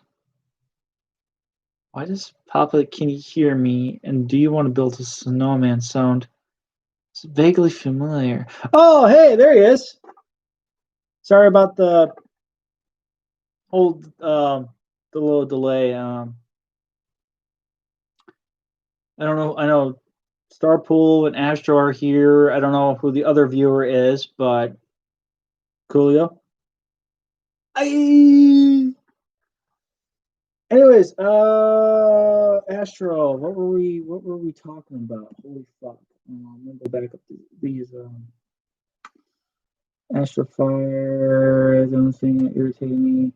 Why does Papa, can you hear me? And do you want to build a snowman sound? It's vaguely familiar. Oh, hey, there he is. Sorry about the the little delay. I don't know. I know Starpool and Astro are here. I don't know who the other viewer is, but Coolio. I. Anyways, Astro, what were we talking about? Holy fuck! I'm gonna go back up to these. Astro Fire, the only thing that irritated me.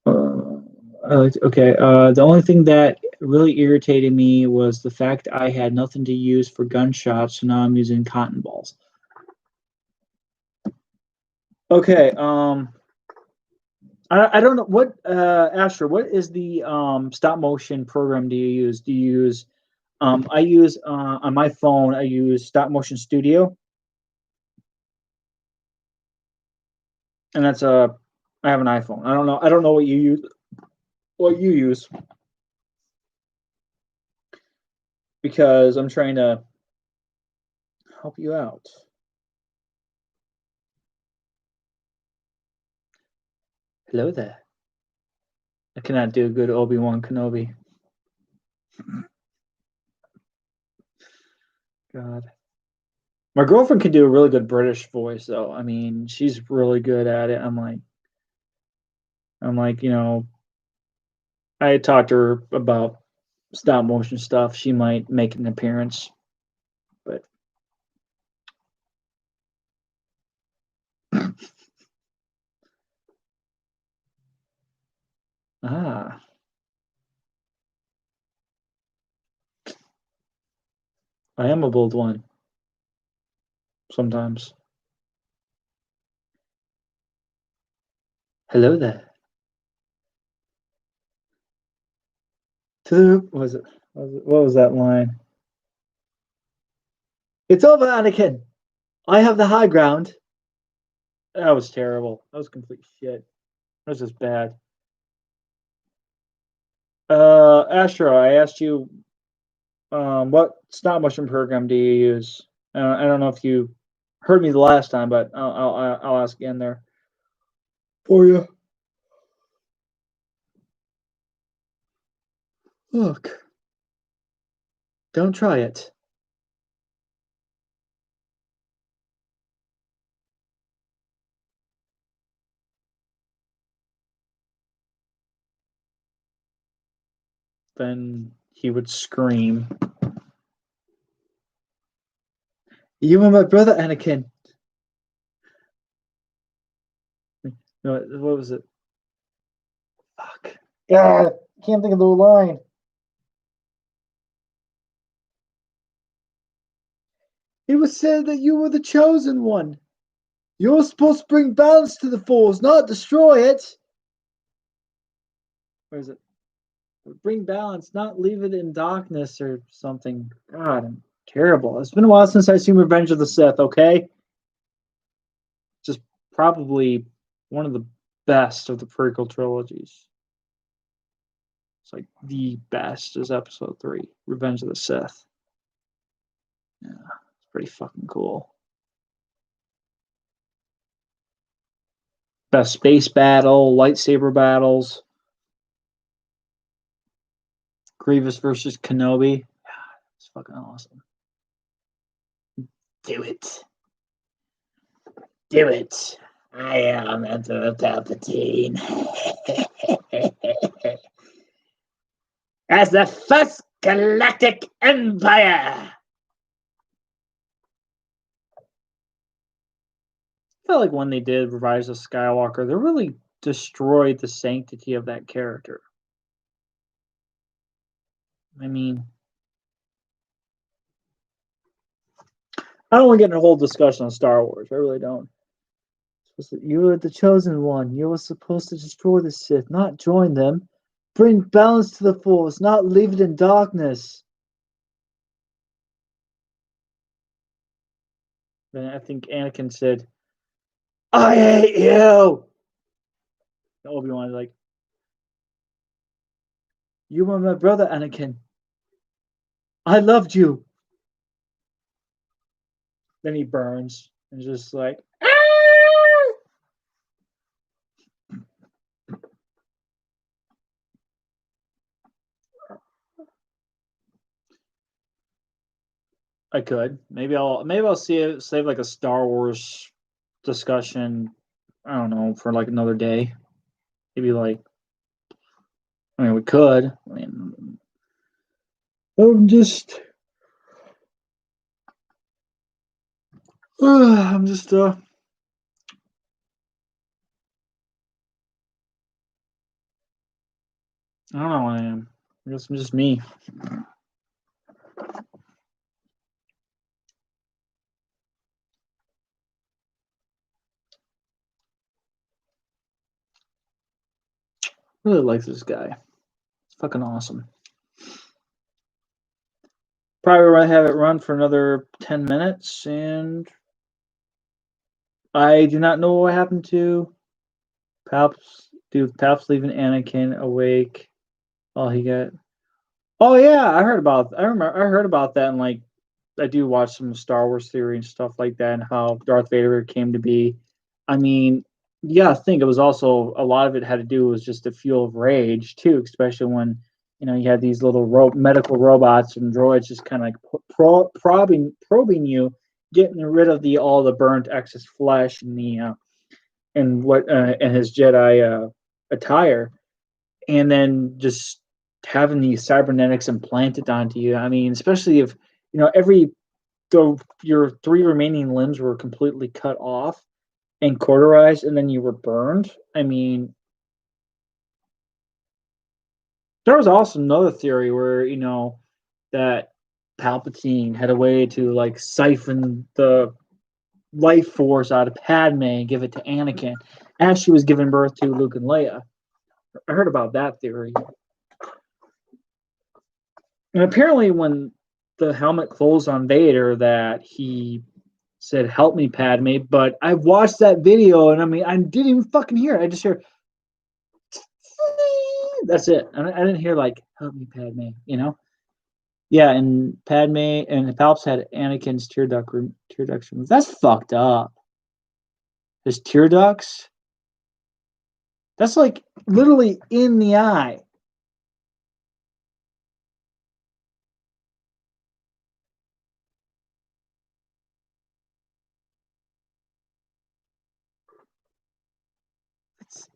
Uh, okay. The only thing that really irritated me was the fact I had nothing to use for gunshots, so now I'm using cotton balls. Okay. I don't know what Asher. What is the stop motion program do you use? Do you use I use on my phone. I use Stop Motion Studio, and that's a I have an iPhone. I don't know. I don't know what you use. What you use because I'm trying to help you out. Hello there. I cannot do a good Obi-Wan Kenobi. God. My girlfriend can do a really good British voice though. I mean, she's really good at it. I'm like, you know, I talked to her about stop motion stuff. She might make an appearance, but ah, I am a bold one sometimes. Hello there. What was that line? It's over, Anakin. I have the high ground. That was terrible. That was complete shit. That was just bad. Astro, I asked you, what stop motion program do you use? I don't know if you heard me the last time, but I'll ask again there for you. Look, Don't try it. Then he would scream, "You are my brother, Anakin." No, what was it? Fuck. God, can't think of the line. It was said that you were the chosen one. You're supposed to bring balance to the Force, not destroy it. Where is it? Bring balance, not leave it in darkness or something. God, I'm terrible. It's been a while since I've seen Revenge of the Sith, okay? Just probably one of the best of the prequel trilogies. It's like the best is episode 3, Revenge of the Sith. Yeah, it's pretty fucking cool. Best space battle, lightsaber battles. Grievous versus Kenobi. It's fucking awesome. Do it. Do it. I am Emperor Palpatine. As the first galactic empire. I felt like when they did Rise of Skywalker, they really destroyed the sanctity of that character. I mean, I don't want to get in a whole discussion on Star Wars. I really don't. You were the chosen one. You were supposed to destroy the Sith, not join them. Bring balance to the Force, not leave it in darkness. Then I think Anakin said, "I hate you." And Obi-Wan is like, "You were my brother, Anakin. I loved you." Then he burns and just like, "Ah!" I could. Maybe I'll save like a Star Wars discussion. I don't know, for like another day. Maybe like, I mean, we could. I mean, I'm just I'm just I don't know. I am. I guess I'm just me. Really like this guy. It's fucking awesome. Probably gonna have it run for another 10 minutes, and I do not know what happened to Palps. Dude, Palps leaving Anakin awake. Oh, he got. Oh yeah, I heard about. I remember. I heard about that, and like, I do watch some Star Wars theory and stuff like that, and how Darth Vader came to be. I mean, yeah, I think it was also a lot of it had to do with just the fuel of rage too, especially when you had these little medical robots and droids just kind of like probing you, getting rid of the all the burnt excess flesh and the and what and his Jedi attire, and then just having these cybernetics implanted onto you. I mean, especially if every though your 3 remaining limbs were completely cut off and cauterized, and then you were burned. I mean, there was also another theory where that Palpatine had a way to like siphon the life force out of Padme and give it to Anakin as she was giving birth to Luke and Leia. I heard about that theory. And apparently, when the helmet closed on Vader, that he said, "Help me, Padme." But I watched that video, and I mean, I didn't even fucking hear it. I just hear, that's it. I didn't hear like, "Help me, Padme." Yeah, and Padme and Palps had Anakin's tear ducts removed. That's fucked up. His tear ducts. That's like literally in the eye.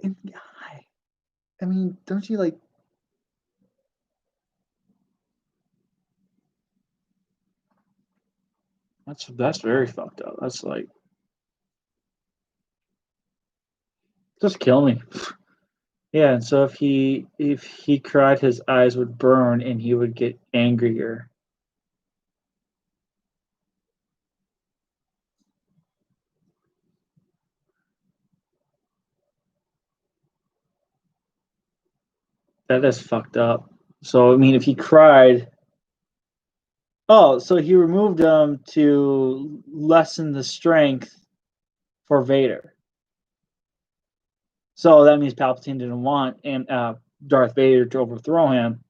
And I mean, don't you like? That's very fucked up. That's like just kill me. Yeah, and so if he cried, his eyes would burn and he would get angrier. That is fucked up. So I mean, if he cried, oh, so he removed them to lessen the strength for Vader. So that means Palpatine didn't want and Darth Vader to overthrow him.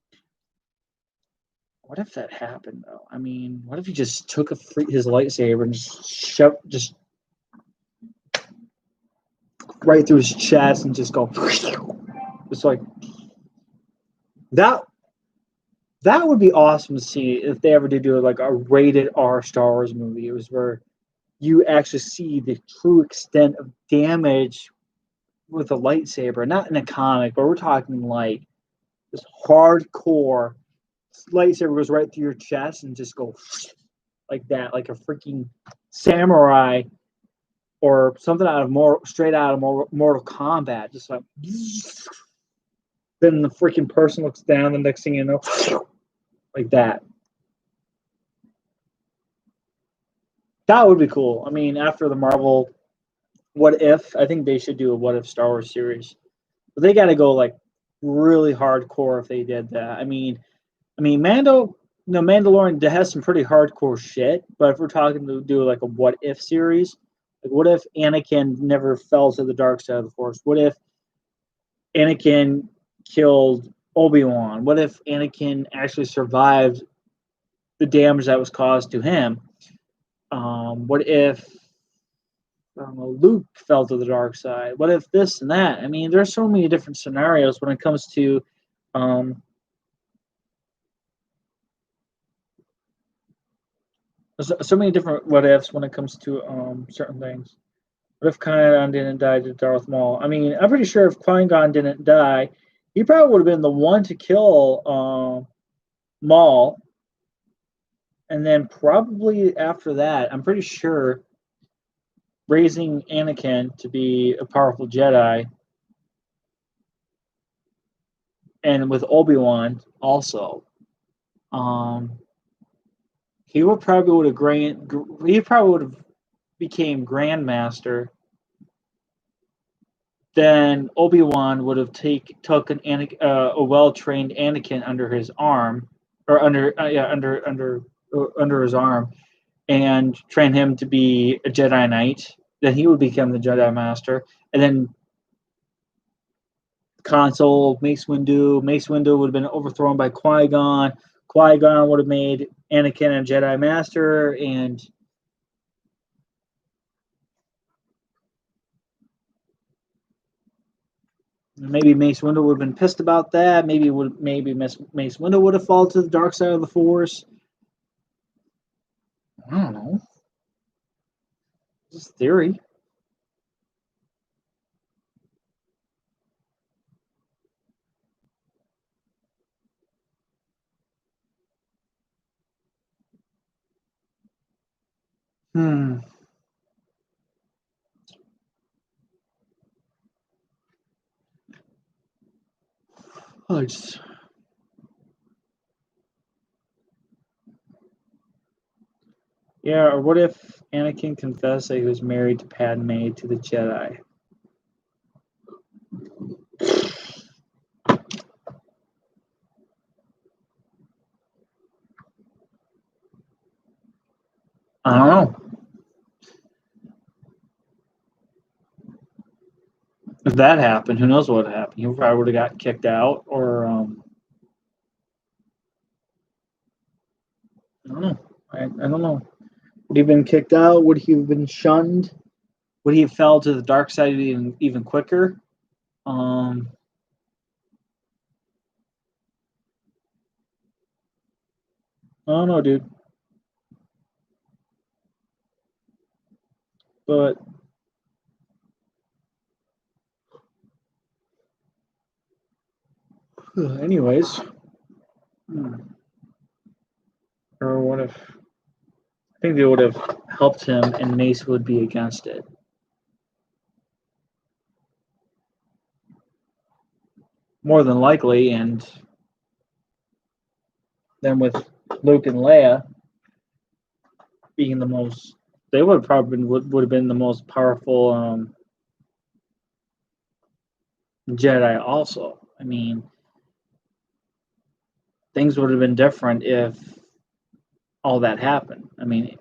What if that happened though? I mean, what if he just took his lightsaber and just right through his chest and just go, it's like that. That would be awesome to see if they ever did do like a rated R Star Wars movie. It was where you actually see the true extent of damage with a lightsaber, not in a comic, but we're talking like this hardcore lightsaber goes right through your chest and just go like that, like a freaking samurai or something out of straight out of Mortal Kombat, just like. Then the freaking person looks down. The next thing you know, like that. That would be cool. I mean, after the Marvel What If, I think they should do a What If Star Wars series. But they got to go like really hardcore if they did that. Mando, Mandalorian has some pretty hardcore shit. But if we're talking to do like a What If series, like what if Anakin never fell to the dark side of the Force? What if Anakin killed Obi-Wan? What if Anakin actually survived the damage that was caused to him? What if I don't know, Luke fell to the dark side? What if this and that? I mean, there's so many different scenarios when it comes to um, there's so many different what ifs when it comes to certain things. What if Qui-Gon didn't die to Darth Maul? I mean, I'm pretty sure if Qui-Gon didn't die, he probably would have been the one to kill Maul. And then probably after that, I'm pretty sure raising Anakin to be a powerful Jedi, and with Obi-Wan also, um, he would probably would have he probably would have became Grandmaster. Then Obi-Wan would have took a well-trained Anakin under his arm, or under his arm, and train him to be a Jedi Knight. Then he would become the Jedi Master, and then console Mace Windu. Mace Windu would have been overthrown by Qui-Gon. Qui-Gon would have made Anakin a Jedi Master, and maybe Mace Windu would have been pissed about that. Maybe Mace Windu would have fallen to the dark side of the Force. I don't know. This is theory. Hmm. Oh, yeah, or what if Anakin confessed that he was married to Padme to the Jedi? I don't know. If that happened, who knows what would happen? He probably would have got kicked out, or I don't know. I don't know. Would he have been kicked out? Would he have been shunned? Would he have fell to the dark side even quicker? Um, I don't know, dude. But Anyways, or what if I think they would have helped him, and Mace would be against it. More than likely, and then with Luke and Leia being the most, they would have probably been, would have been the most powerful Jedi. Also, I mean, things would have been different if all that happened. I mean,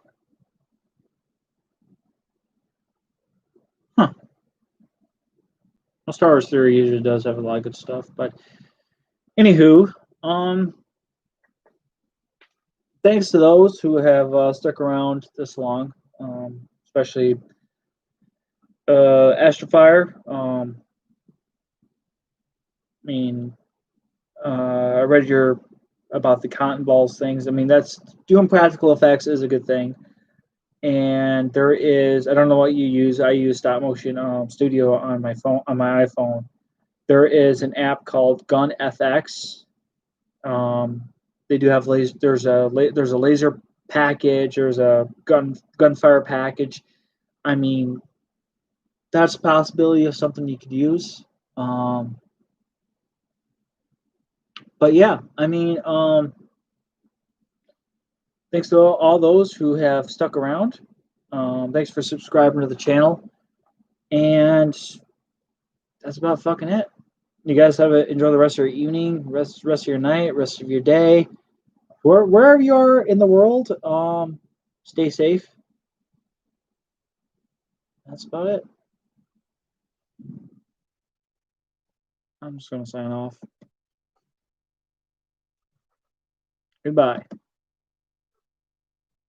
huh? Well, Star Wars theory usually does have a lot of good stuff, but anywho, thanks to those who have stuck around this long, especially Astrofire. I mean, I read your about the cotton balls things. I mean, that's doing practical effects is a good thing. And there is, I don't know what you use. I use Stop Motion Studio on my phone, on my iPhone. There is an app called Gun FX. They do have laser. There's a laser package. There's a gunfire package. I mean, that's a possibility of something you could use. But yeah, I mean, thanks to all those who have stuck around. Thanks for subscribing to the channel, and that's about fucking it. You guys enjoy the rest of your evening, rest of your night, rest of your day, wherever you are in the world. Stay safe. That's about it. I'm just gonna sign off. Goodbye.